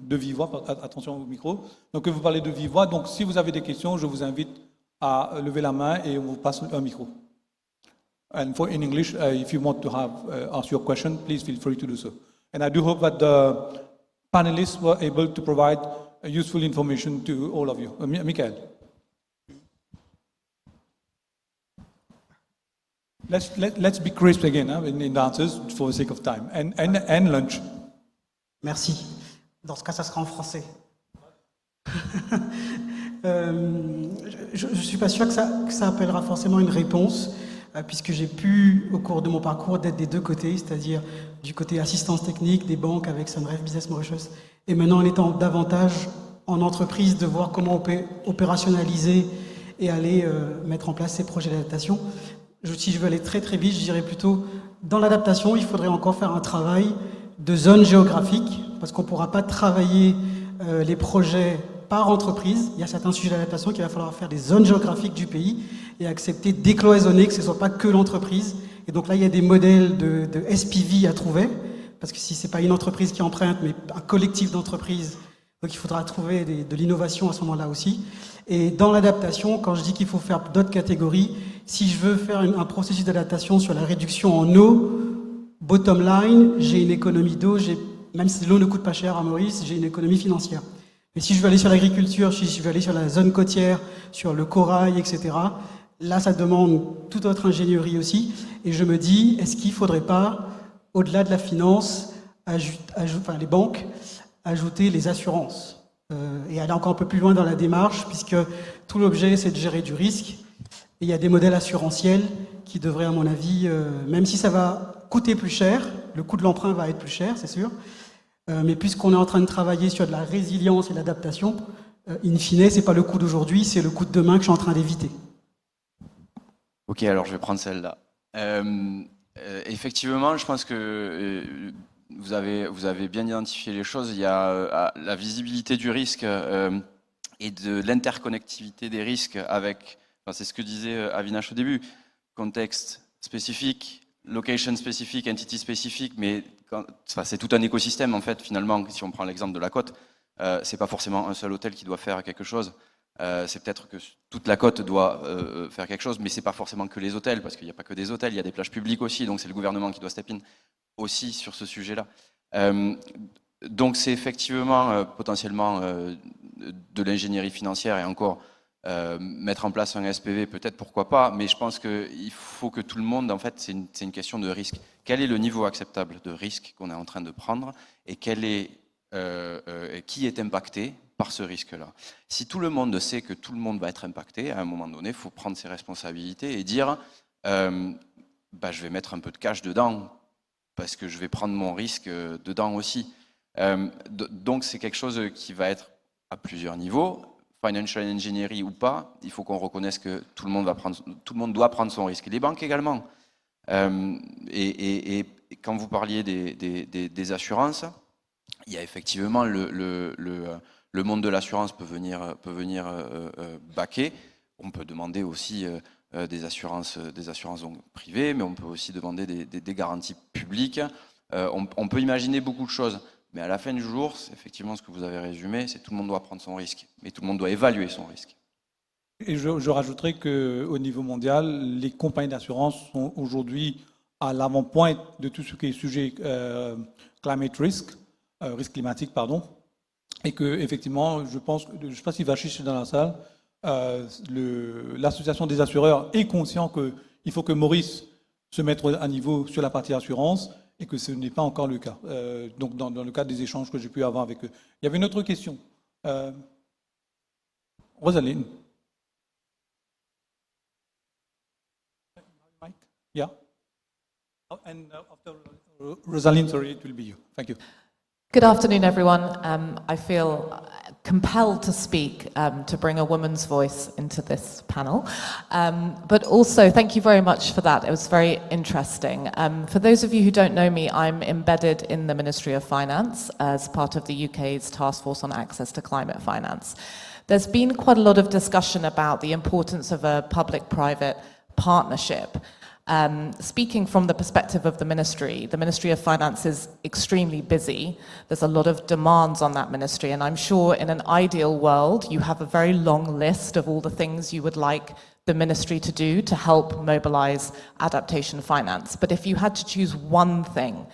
de vive voix. Attention au micro. Donc, que vous parlez de vive voix. Donc, si vous avez des questions, je vous invite à lever la main et on vous passe un micro. And in English, if you want to ask your question, please feel free to do so. And I do hope that the panelists were able to provide useful information to all of you. Michael. Let's be crisp again in the answers for the sake of time. And lunch. Merci. Dans ce cas, ça sera en français. Je ne suis pas sûr que ça appellera forcément une réponse, puisque j'ai pu, au cours de mon parcours, d'être des deux côtés, c'est-à-dire du côté assistance technique des banques avec Sunref Business Mauritius, et maintenant en étant davantage en entreprise, de voir comment on peut opérationnaliser et aller mettre en place ces projets d'adaptation. Si je veux aller très très vite, je dirais plutôt dans l'adaptation, il faudrait encore faire un travail de zone géographique, parce qu'on ne pourra pas travailler les projets par entreprise. Il y a certains sujets d'adaptation qu'il va falloir faire des zones géographiques du pays et accepter de décloisonner, que ce ne soit pas que l'entreprise. Et donc là, il y a des modèles de SPV à trouver, parce que si ce n'est pas une entreprise qui emprunte, mais un collectif d'entreprises, donc il faudra trouver de l'innovation à ce moment-là aussi. Et dans l'adaptation, quand je dis qu'il faut faire d'autres catégories, si je veux faire un processus d'adaptation sur la réduction en eau, bottom line, j'ai une économie d'eau, même si l'eau ne coûte pas cher à Maurice, j'ai une économie financière. Mais si je veux aller sur l'agriculture, si je veux aller sur la zone côtière, sur le corail, etc., là, ça demande toute autre ingénierie aussi. Et je me dis, est-ce qu'il ne faudrait pas, au-delà de la finance, les banques, ajouter les assurances et aller encore un peu plus loin dans la démarche, puisque tout l'objet, c'est de gérer du risque. Et il y a des modèles assurantiels qui devraient, à mon avis, même si ça va coûter plus cher, le coût de l'emprunt va être plus cher, c'est sûr, mais puisqu'on est en train de travailler sur de la résilience et l'adaptation, in fine, ce n'est pas le coût d'aujourd'hui, c'est le coût de demain que je suis en train d'éviter. Ok, alors je vais prendre celle-là. Effectivement, je pense que vous avez bien identifié les choses. Il y a la visibilité du risque et de l'interconnectivité des risques avec, c'est ce que disait Avinash au début, contexte spécifique, location spécifique, entity spécifique, mais c'est tout un écosystème en fait finalement. Si on prend l'exemple de la côte, c'est pas forcément un seul hôtel qui doit faire quelque chose. C'est peut-être que toute la côte doit faire quelque chose, mais c'est pas forcément que les hôtels, parce qu'il n'y a pas que des hôtels, il y a des plages publiques aussi, donc c'est le gouvernement qui doit step in aussi sur ce sujet-là. Donc c'est effectivement potentiellement de l'ingénierie financière et encore mettre en place un SPV, peut-être pourquoi pas, mais je pense qu'il faut que tout le monde, en fait, c'est une question de risque. Quel est le niveau acceptable de risque qu'on est en train de prendre et qui est impacté par ce risque-là. Si tout le monde sait que tout le monde va être impacté, à un moment donné, il faut prendre ses responsabilités et dire je vais mettre un peu de cash dedans parce que je vais prendre mon risque dedans aussi. Donc c'est quelque chose qui va être à plusieurs niveaux, financial engineering ou pas. Il faut qu'on reconnaisse que tout le monde doit prendre son risque. Et les banques également. Et quand vous parliez des assurances, il y a effectivement le monde de l'assurance peut venir baquer. On peut demander aussi des assurances donc privées, mais on peut aussi demander des garanties publiques. On peut imaginer beaucoup de choses, mais à la fin du jour, c'est effectivement ce que vous avez résumé, c'est tout le monde doit prendre son risque, mais tout le monde doit évaluer son risque. Et je rajouterais qu'au niveau mondial, les compagnies d'assurance sont aujourd'hui à l'avant-pointe de tout ce qui est sujet climate risk, risque climatique, pardon. Et que effectivement, je ne sais pas si Vachish est dans la salle, l'association des assureurs est conscient qu'il faut que Maurice se mette à niveau sur la partie assurance et que ce n'est pas encore le cas. Donc dans le cadre des échanges que j'ai pu avoir avec eux. Il y avait une autre question. Rosaline. Yeah. And after Rosaline, sorry, it will be you. Thank you. Good afternoon, everyone. I feel compelled to speak, to bring a woman's voice into this panel. But also, thank you very much for that. It was very interesting. For those of you who don't know me, I'm embedded in the Ministry of Finance as part of the UK's Task Force on Access to Climate Finance. There's been quite a lot of discussion about the importance of a public-private partnership. Speaking from the perspective of the Ministry of Finance is extremely busy. There's a lot of demands on that ministry, and I'm sure in an ideal world, you have a very long list of all the things you would like the ministry to do to help mobilize adaptation finance. But if you had to choose one thing,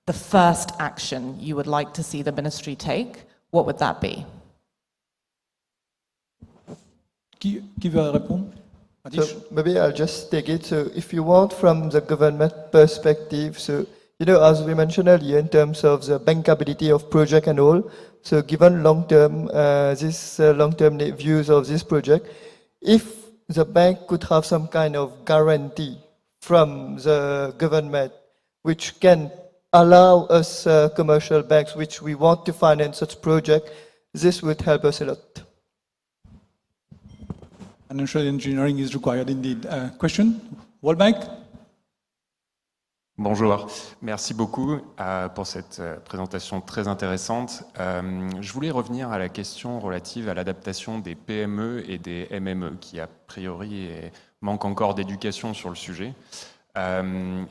the first action you would like to see the ministry take, what would that be? Qui veut répondre? So maybe I'll just take it. So if you want from the government perspective, so, as we mentioned earlier, in terms of the bankability of project and all, so given long-term views of this project, if the bank could have some kind of guarantee from the government, which can allow us commercial banks, which we want to finance such project, this would help us a lot. Financial engineering is required indeed. Question? World Bank? Bonjour, merci beaucoup pour cette présentation très intéressante. Je voulais revenir à la question relative à l'adaptation des PME et des MME qui a priori manquent encore d'éducation sur le sujet.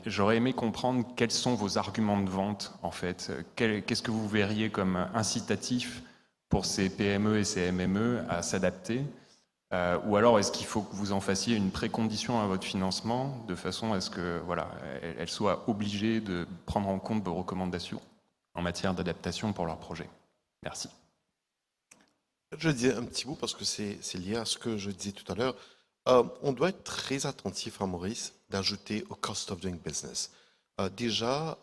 J'aurais aimé comprendre quels sont vos arguments de vente en fait. Qu'est-ce que vous verriez comme incitatif pour ces PME et ces MME à s'adapter? Ou alors est-ce qu'il faut que vous en fassiez une précondition à votre financement de façon à ce que voilà, elles soient obligées de prendre en compte vos recommandations en matière d'adaptation pour leur projet? Merci. Je dis un petit bout parce que c'est lié à ce que je disais tout à l'heure. On doit être très attentif à Maurice d'ajouter au cost of doing business. Déjà,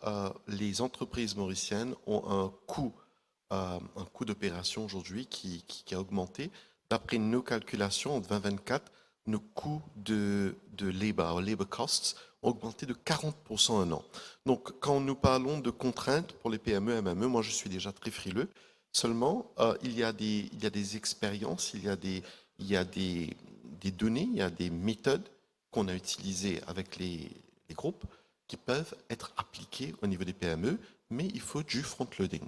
les entreprises mauriciennes ont un coût d'opération aujourd'hui qui a augmenté. D'après nos calculations, en 2024, nos coûts de labor costs, ont augmenté de 40% en un an. Donc, quand nous parlons de contraintes pour les PME et MME, moi je suis déjà très frileux. Seulement, il y a des expériences, il y a des données, il y a des méthodes qu'on a utilisées avec les groupes qui peuvent être appliquées au niveau des PME, mais il faut du front-loading.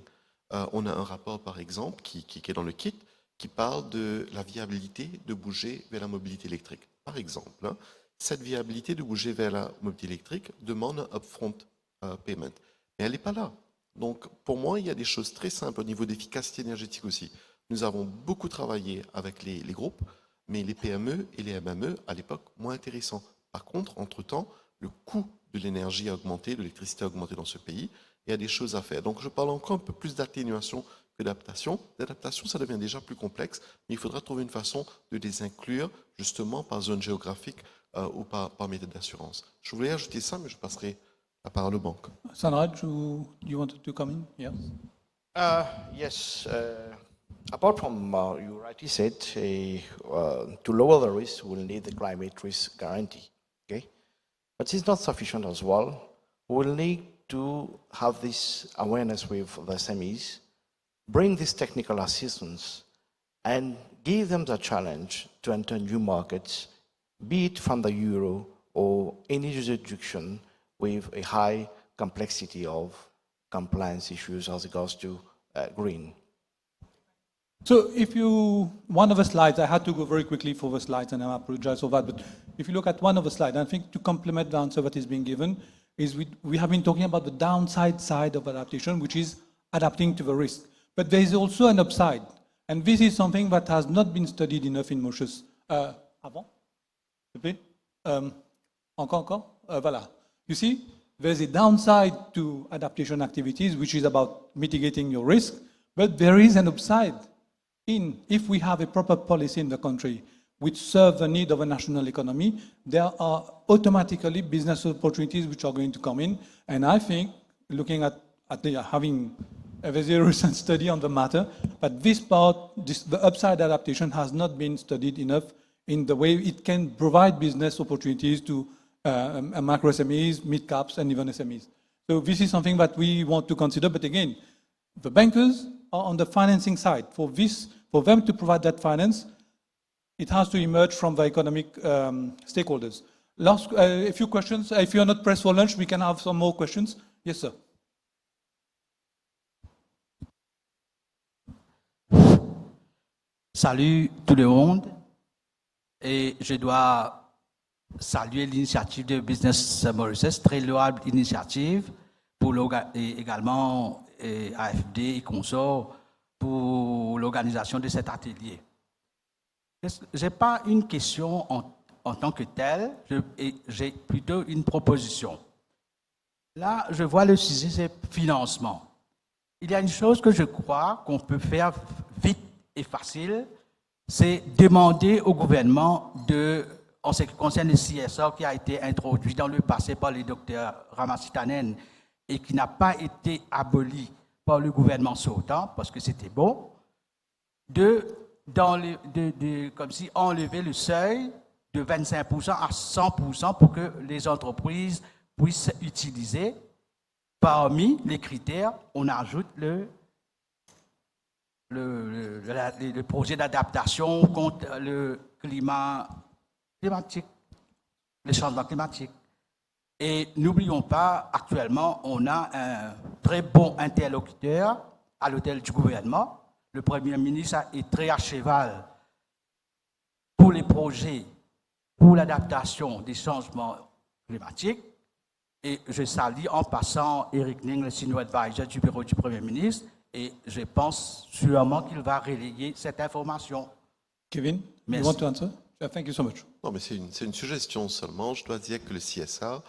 On a un rapport, par exemple, qui est dans le kit, qui parle de la viabilité de bouger vers la mobilité électrique. Par exemple, cette viabilité de bouger vers la mobilité électrique demande un upfront payment. Mais elle n'est pas là. Donc, pour moi, il y a des choses très simples au niveau d'efficacité énergétique aussi. Nous avons beaucoup travaillé avec les groupes, mais les PME et les MME, à l'époque, moins intéressants. Par contre, entre-temps, le coût de l'énergie a augmenté, de l'électricité a augmenté dans ce pays. Il y a des choses à faire. Donc, je parle encore un peu plus d'atténuation que d'adaptation. L'adaptation, ça devient déjà plus complexe, mais il faudra trouver une façon de les inclure justement par zone géographique ou par méthode d'assurance. Je voulais ajouter ça, mais je passerai la parole aux banques. Sanraj, you wanted to come in? Yes. Yes. Apart from, you rightly said, to lower the risk, we'll need the climate risk guarantee. Okay? But it's not sufficient as well. We'll need to have this awareness with the SMEs, bring this technical assistance, and give them the challenge to enter new markets, be it from the euro or any jurisdiction with a high complexity of compliance issues as regards to green. So if one of the slides, I had to go very quickly for the slides and I apologize for that, but if you look at one of the slides, I think to complement the answer that is being given, is we have been talking about the downside side of adaptation, which is adapting to the risk. But there is also an upside. And this is something that has not been studied enough in Mauritius. Avant? S'il vous plaît? Encore? Voilà. You see, there's a downside to adaptation activities, which is about mitigating your risk, but there is an upside if we have a proper policy in the country which serve the need of a national economy, there are automatically business opportunities which are going to come in. And I think, looking at having a very recent study on the matter, but this part, the upside adaptation has not been studied enough in the way it can provide business opportunities to macro SMEs, mid-caps, and even SMEs. So this is something that we want to consider. But again, the bankers are on the financing side. For them to provide that finance, it has to emerge from the economic stakeholders. Last, a few questions. If you are not pressed for lunch, we can have some more questions. Yes, sir. Salut tout le monde. Et je dois saluer l'initiative de Business Mauritius, très louable initiative, pour et également AFD et consorts pour l'organisation de cet atelier. Je n'ai pas une question en tant que telle, j'ai plutôt une proposition. Là, je vois le sujet, c'est financement. Il y a une chose que je crois qu'on peut faire vite et facile, c'est demander au gouvernement en ce qui concerne le CSR qui a été introduit dans le passé par le docteur Ramasitanen et qui n'a pas été aboli par le gouvernement sortant, parce que c'était bon, comme si enlever le seuil de 25% à 100% pour que les entreprises puissent utiliser. Parmi les critères, on ajoute le projet d'adaptation contre le changement climatique. Et n'oublions pas, actuellement, on a un très bon interlocuteur à l'hôtel du gouvernement. Le Premier ministre est très à cheval pour les projets, pour l'adaptation des changements climatiques. Et je salue en passant Eric Ning, le senior advisor du bureau du Premier ministre, et je pense sûrement qu'il va relayer cette information. Kevin, Merci. you want to answer? Thank you so much. Non, mais c'est une suggestion seulement. Je dois dire que le CSA,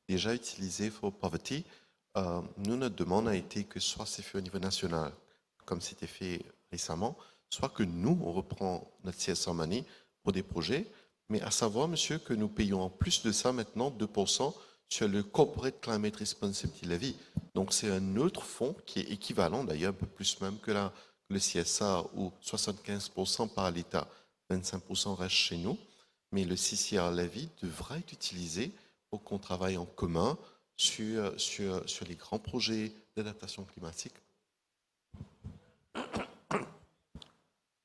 déjà utilisé for poverty, nous, notre demande a été que soit c'est fait au niveau national, comme c'était fait récemment, soit que nous, on reprend notre CSA money pour des projets, mais à savoir, monsieur, que nous payons en plus de ça maintenant 2% sur le Corporate Climate Responsibility Levy. Donc c'est un autre fonds qui est équivalent, d'ailleurs un peu plus même que le CSA, où 75% par l'État, 25% reste chez nous, mais le CCR Levy devra être utilisé pour qu'on travaille en commun sur les grands projets d'adaptation climatique.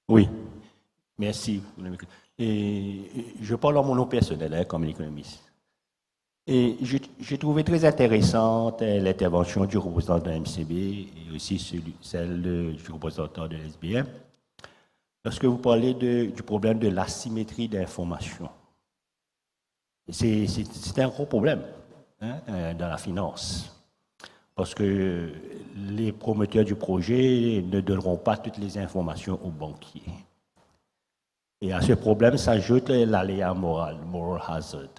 Oui, merci. Et je parle en mon nom personnel, comme économiste. Et j'ai trouvé très intéressante l'intervention du représentant de la MCB et aussi celle du représentant de l'SBM. Lorsque vous parlez du problème de l'asymétrie d'information, c'est un gros problème dans la finance. Parce que les promoteurs du projet ne donneront pas toutes les informations aux banquiers. Et à ce problème s'ajoute l'aléa moral hazard.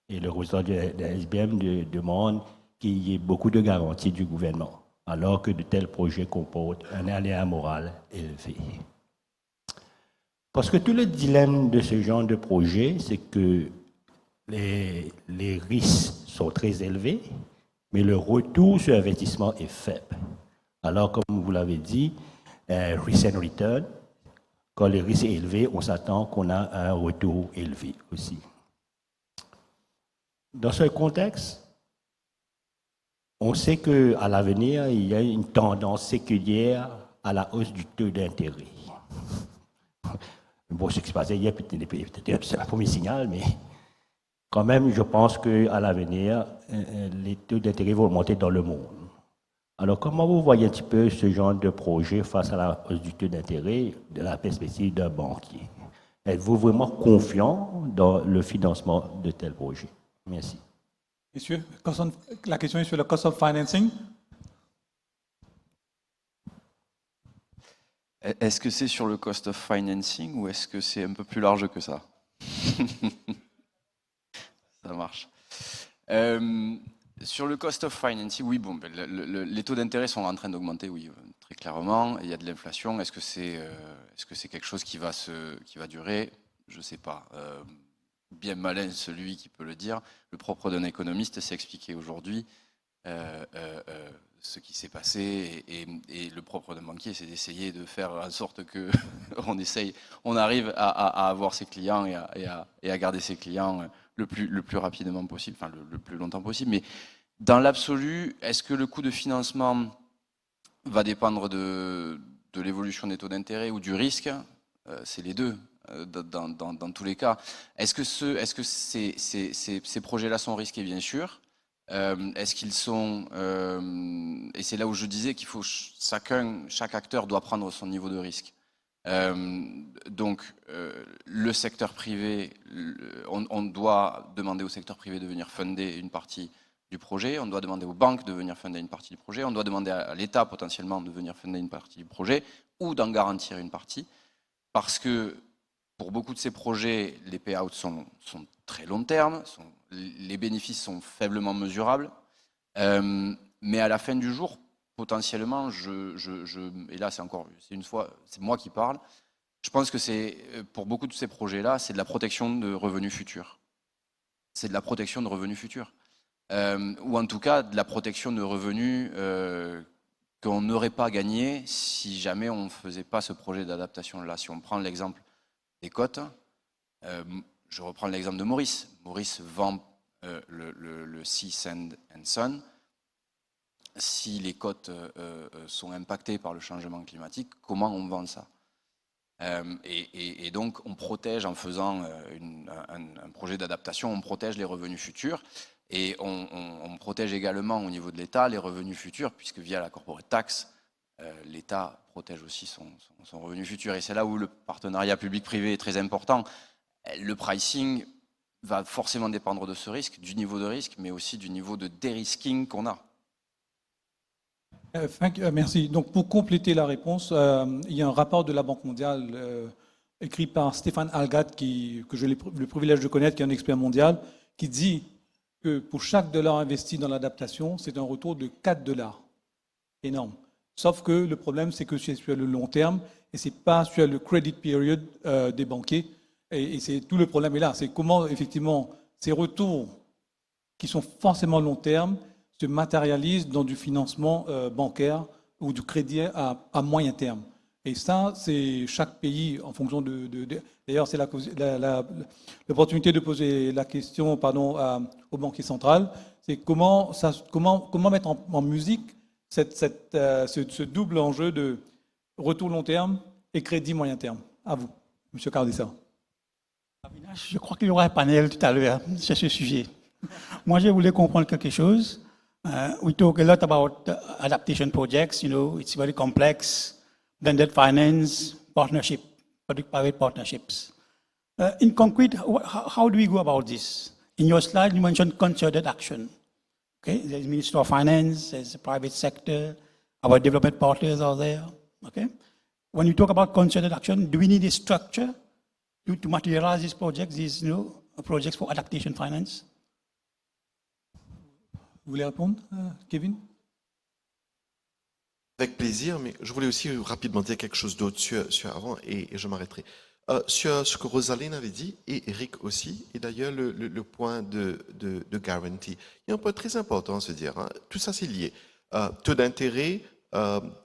Et le représentant de la SBM demande qu'il y ait beaucoup de garanties du gouvernement, alors que de tels projets comportent un aléa moral élevé. Parce que tout le dilemme de ce genre de projet, c'est que les risques sont très élevés, mais le retour sur investissement est faible. Alors, comme vous l'avez dit, risk and return, quand le risque est élevé, on s'attend qu'on a un retour élevé aussi. Dans ce contexte, on sait qu'à l'avenir, il y a une tendance séculière à la hausse du taux d'intérêt. Bon, ce qui se passait hier, c'est un premier signal, mais quand même, je pense qu'à l'avenir, les taux d'intérêt vont augmenter dans le monde. Alors, comment vous voyez un petit peu ce genre de projet face à la hausse du taux d'intérêt de la perspective d'un banquier? Êtes-vous vraiment confiant dans le financement de tels projets? Merci. Messieurs, la question est sur le cost of financing. Est-ce que c'est sur le cost of financing ou est-ce que c'est un peu plus large que ça? Ça marche. Sur le cost of financing, oui, bon, les taux d'intérêt sont en train d'augmenter, oui, très clairement. Il y a de l'inflation. Est-ce que c'est quelque chose qui va durer? Je ne sais pas. Bien malin celui qui peut le dire. Le propre d'un économiste, c'est expliquer aujourd'hui ce qui s'est passé et le propre d'un banquier, c'est d'essayer de faire en sorte que on arrive à avoir ses clients et à garder ses clients le plus rapidement possible, enfin le plus longtemps possible. Mais dans l'absolu, est-ce que le coût de financement va dépendre de l'évolution des taux d'intérêt ou du risque? C'est les deux. Dans tous les cas, est-ce que ces projets-là sont risqués? Bien sûr. Est-ce qu'ils sont et c'est là où je disais qu'il faut chaque acteur doit prendre son niveau de risque. Donc le secteur privé, on doit demander au secteur privé de venir funder une partie du projet, on doit demander aux banques de venir funder une partie du projet, on doit demander à l'État potentiellement de venir funder une partie du projet ou d'en garantir une partie, parce que pour beaucoup de ces projets, les payouts sont très long terme, les bénéfices sont faiblement mesurables, mais à la fin du jour, potentiellement, et là c'est moi qui parle, je pense que pour beaucoup de ces projets-là, c'est de la protection de revenus futurs. C'est de la protection de revenus futurs. Ou en tout cas, de la protection de revenus qu'on n'aurait pas gagné si jamais on ne faisait pas ce projet d'adaptation-là. Si on prend l'exemple des côtes, je reprends l'exemple de Maurice. Maurice vend le Sea, Sand and Sun. Si les côtes sont impactées par le changement climatique, comment on vend ça? Et donc, on protège, en faisant un projet d'adaptation, on protège les revenus futurs. Et on protège également au niveau de l'État les revenus futurs, puisque via la corporate tax, l'État protège aussi son revenu futur. Et c'est là où le partenariat public-privé est très important. Le pricing va forcément dépendre de ce risque, du niveau de risque, mais aussi du niveau de dérisking qu'on a. Merci. Donc, pour compléter la réponse, il y a un rapport de la Banque mondiale écrit par Stéphane Algat, que j'ai le privilège de connaître, qui est un expert mondial, qui dit que pour chaque dollar investi dans l'adaptation, c'est un retour de 4 $. Énorme. Sauf que le problème, c'est que c'est sur le long terme et ce n'est pas sur le credit period des banquiers. Et c'est tout le problème est là. C'est comment, effectivement, ces retours qui sont forcément long terme se matérialisent dans du financement bancaire ou du crédit à moyen terme. Et ça, c'est chaque pays en fonction de d'ailleurs, c'est l'opportunité de poser la question au banquier central, c'est comment mettre en musique ce double enjeu de retour long terme et crédit moyen terme. À vous, M. Cardessa. Je crois qu'il y aura un panel tout à l'heure sur ce sujet. Moi, je voulais comprendre quelque chose. We talk a lot about adaptation projects. You know, it's very complex. Blended finance, partnership, public-private partnerships. In concrete, how do we go about this? In your slide, you mentioned concerted action. Okay, there's Minister of Finance, there's the private sector, our development partners are there. Okay, when you talk about concerted action, do we need a structure to materialize these projects, projects for adaptation finance? Vous voulez répondre, Kevin? Avec plaisir, mais je voulais aussi rapidement dire quelque chose d'autre sur avant et je m'arrêterai. Sur ce que Rosaline avait dit, et Eric aussi, et d'ailleurs le point de guarantee. Il y a un point très important à se dire, hein, tout ça c'est lié. Taux d'intérêt,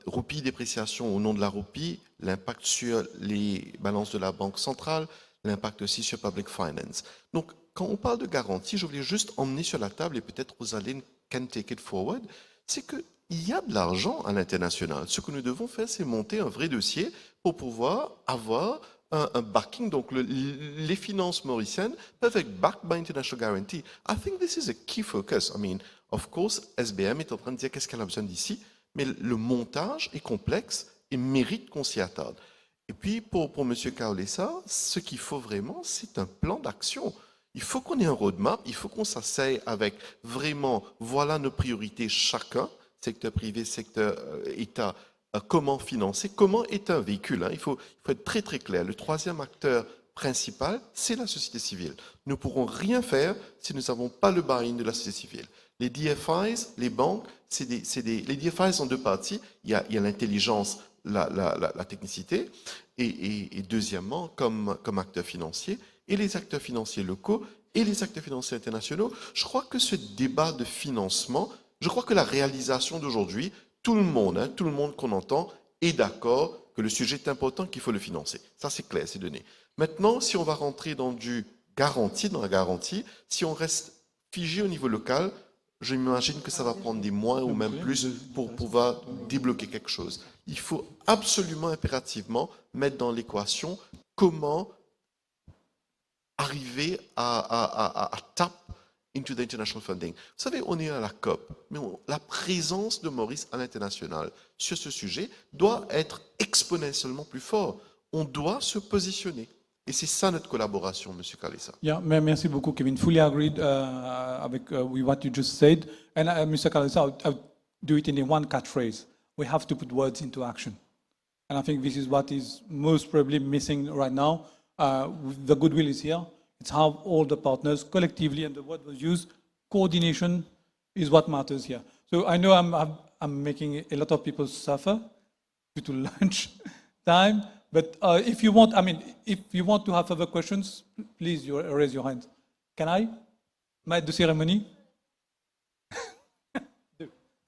roupie, dépréciation au nom de la roupie, l'impact sur les balances de la Banque centrale, l'impact aussi sur public finance. Donc, quand on parle de garantie, je voulais juste emmener sur la table, et peut-être Rosaline can take it forward, c'est qu'il y a de l'argent à l'international. Ce que nous devons faire, c'est monter un vrai dossier pour pouvoir avoir un backing. Donc, les finances mauriciennes peuvent être backed by international guarantee. I think this is a key focus. I mean, of course, SBM est en train de dire qu'est-ce qu'elle a besoin d'ici, mais le montage est complexe et mérite qu'on s'y attarde. Et puis, pour M. Kaolessa, ce qu'il faut vraiment, c'est un plan d'action. Il faut qu'on ait un roadmap, il faut qu'on s'asseye avec vraiment, voilà nos priorités chacun, secteur privé, secteur État, comment financer, comment est un véhicule. Hein. Il faut être très très clair. Le troisième acteur principal, c'est la société civile. Nous ne pourrons rien faire si nous n'avons pas le buy-in de la société civile. Les DFIs, les banques, les DFIs sont deux parties. Il y a l'intelligence, la technicité, et deuxièmement, comme acteur financier, et les acteurs financiers locaux et les acteurs financiers internationaux. Je crois que ce débat de financement, je crois que la réalisation d'aujourd'hui, tout le monde qu'on entend est d'accord que le sujet est important, qu'il faut le financer. Ça, c'est clair, c'est donné. Maintenant, si on va rentrer dans la garantie, si on reste figé au niveau local, je m'imagine que ça va prendre des mois ou même plus pour pouvoir débloquer quelque chose. Il faut absolument, impérativement mettre dans l'équation comment arriver à tap into the international funding. Vous savez, on est à la COP, mais la présence de Maurice à l'international sur ce sujet doit être exponentiellement plus fort. On doit se positionner. Et c'est ça notre collaboration, M. Kaolessa. Yeah, merci beaucoup, Kevin. Fully agreed avec with what you just said. And Mr. Kaolessa, I'll do it in a one catchphrase. We have to put words into action. And I think this is what is most probably missing right now. The goodwill is here. It's how all the partners collectively, and the word was used, coordination is what matters here. So I know I'm making a lot of people suffer due to lunch time, but if you want to have further questions, please raise your hand. Can I? Maître de cérémonie?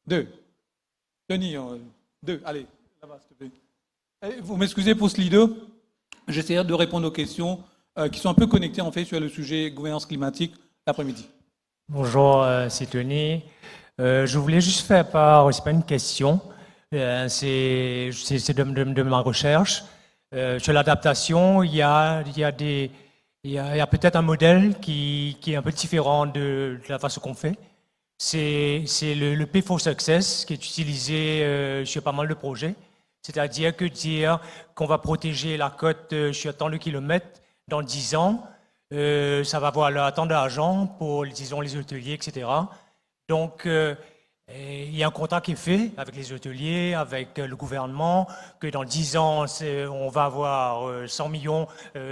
Deux. Denis, deux. Allez, là-bas, s'il te plaît. Vous m'excusez pour ce leader. J'essaierai de répondre aux questions qui sont un peu connectées en fait sur le sujet gouvernance climatique l'après-midi. Bonjour, c'est Tony. Je voulais juste faire part, c'est pas une question, c'est de ma recherche. Sur l'adaptation, il y a peut-être un modèle qui est un peu différent de la façon qu'on fait. C'est le Pay for Success qui est utilisé sur pas mal de projets. C'est-à-dire dire qu'on va protéger la côte sur tant de kilomètres dans 10 ans, ça va avoir tant d'argent pour, disons, les hôteliers, etc. Donc, il y a un contrat qui est fait avec les hôteliers, avec le gouvernement, que dans 10 ans, on va avoir 100 millions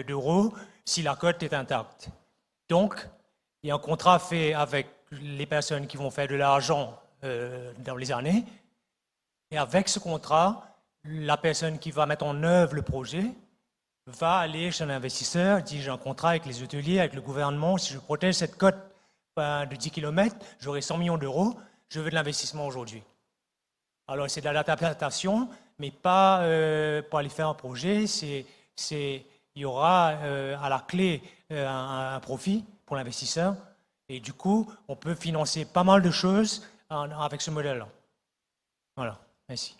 d'euros si la côte est intacte. Donc, il y a un contrat fait avec les personnes qui vont faire de l'argent dans les années. Et avec ce contrat, la personne qui va mettre en œuvre le projet va aller chez un investisseur, dire j'ai un contrat avec les hôteliers, avec le gouvernement, si je protège cette côte de 10 km, j'aurai 100 millions d'euros, je veux de l'investissement aujourd'hui. Alors c'est de l'adaptation, mais pas pour aller faire un projet, il y aura à la clé un profit pour l'investisseur, et du coup on peut financer pas mal de choses avec ce modèle-là. Voilà, merci.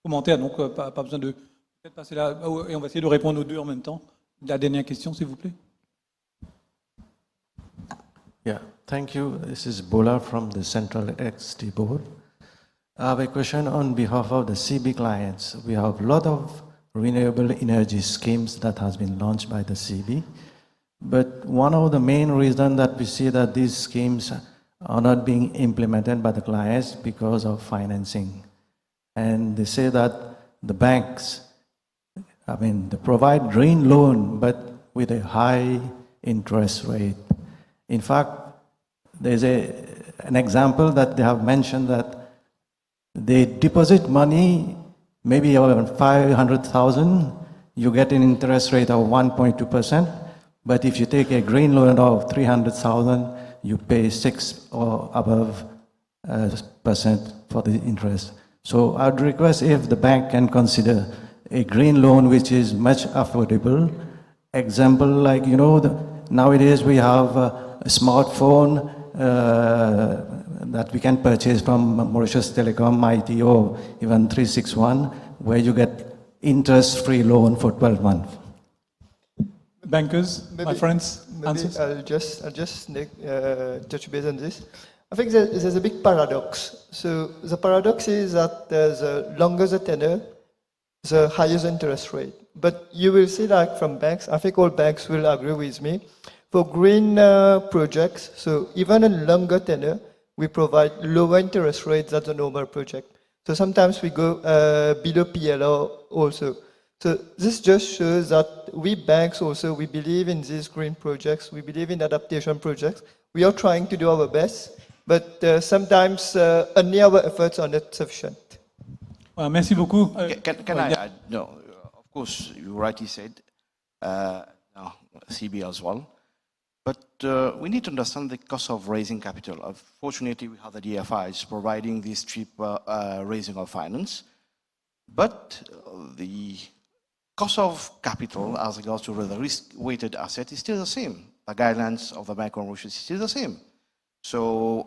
Commentaire, donc pas besoin de peut-être passer là, et on va essayer de répondre aux deux en même temps. La dernière question, s'il vous plaît. Yeah, thank you. This is Bola from the Central XT Board. I have a question on behalf of the CB clients. We have a lot of renewable energy schemes that has been launched by the CB, but one of the main reasons that we see that these schemes are not being implemented by the clients because of financing. And they say that the banks, they provide green loan, but with a high interest rate. In fact, there's an example that they have mentioned that they deposit money, maybe around 500,000, you get an interest rate of 1.2%, but if you take a green loan of 300,000, you pay 6 or above percent for the interest. So I'd request if the bank can consider a green loan which is much affordable. Example like, nowadays we have a smartphone that we can purchase from Mauritius Telecom, IT, or even 361, where you get interest-free loan for 12 months. Bankers, my friends, answers? I'll just touch base on this. I think there's a big paradox. So the paradox is that the longer the tenor, the higher the interest rate. But you will see like from banks, I think all banks will agree with me, for green projects, so even a longer tenor, we provide lower interest rates than the normal project. So sometimes we go below PLR also. So this just shows that we banks also, we believe in these green projects, we believe in adaptation projects. We are trying to do our best, but sometimes only our efforts are not sufficient. Merci beaucoup. Can I add? No, of course, you rightly said, CB as well. But we need to understand the cost of raising capital. Fortunately, we have the DFIs providing this cheap raising of finance. But the cost of capital as regards to the risk-weighted asset is still the same. The guidelines of the Bank of Mauritius is still the same. So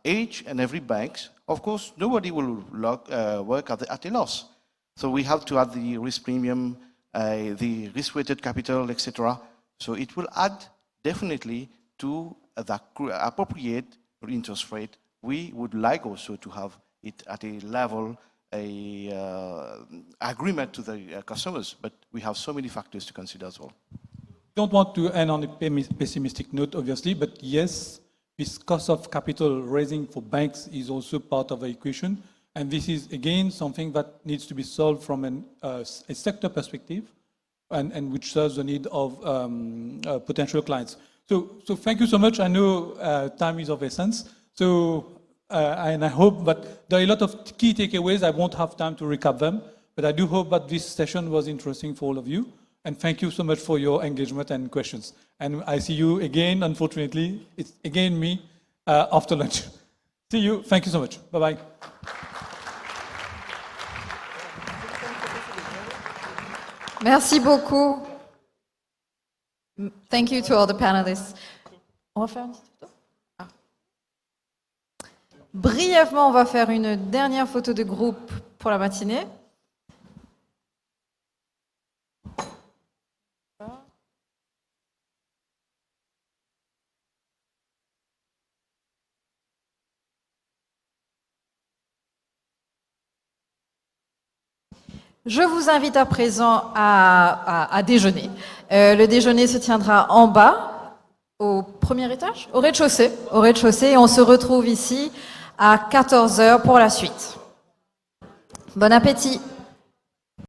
each and every bank, of course, nobody will work at a loss. So we have to add the risk premium, the risk-weighted capital, etc. So it will add definitely to the appropriate interest rate. We would like also to have it at a level, agreement to the customers, but we have so many factors to consider as well. Don't want to end on a pessimistic note, obviously, but yes, this cost of capital raising for banks is also part of the equation. And this is, again, something that needs to be solved from a sector perspective and which serves the need of potential clients. So thank you so much. I know time is of essence. And I hope that there are a lot of key takeaways. I won't have time to recap them, but I do hope that this session was interesting for all of you. And thank you so much for your engagement and questions. And I see you again, unfortunately. It's again me after lunch. See you. Thank you so much. Bye-bye. Merci beaucoup. Thank you to all the panelists. On va faire une petite photo. Brièvement, on va faire une dernière photo de groupe pour la matinée. Je vous invite à présent à déjeuner. Le déjeuner se tiendra en bas, au premier étage, au rez-de-chaussée. Au rez-de-chaussée, et on se retrouve ici à 14h pour la suite. Bon appétit!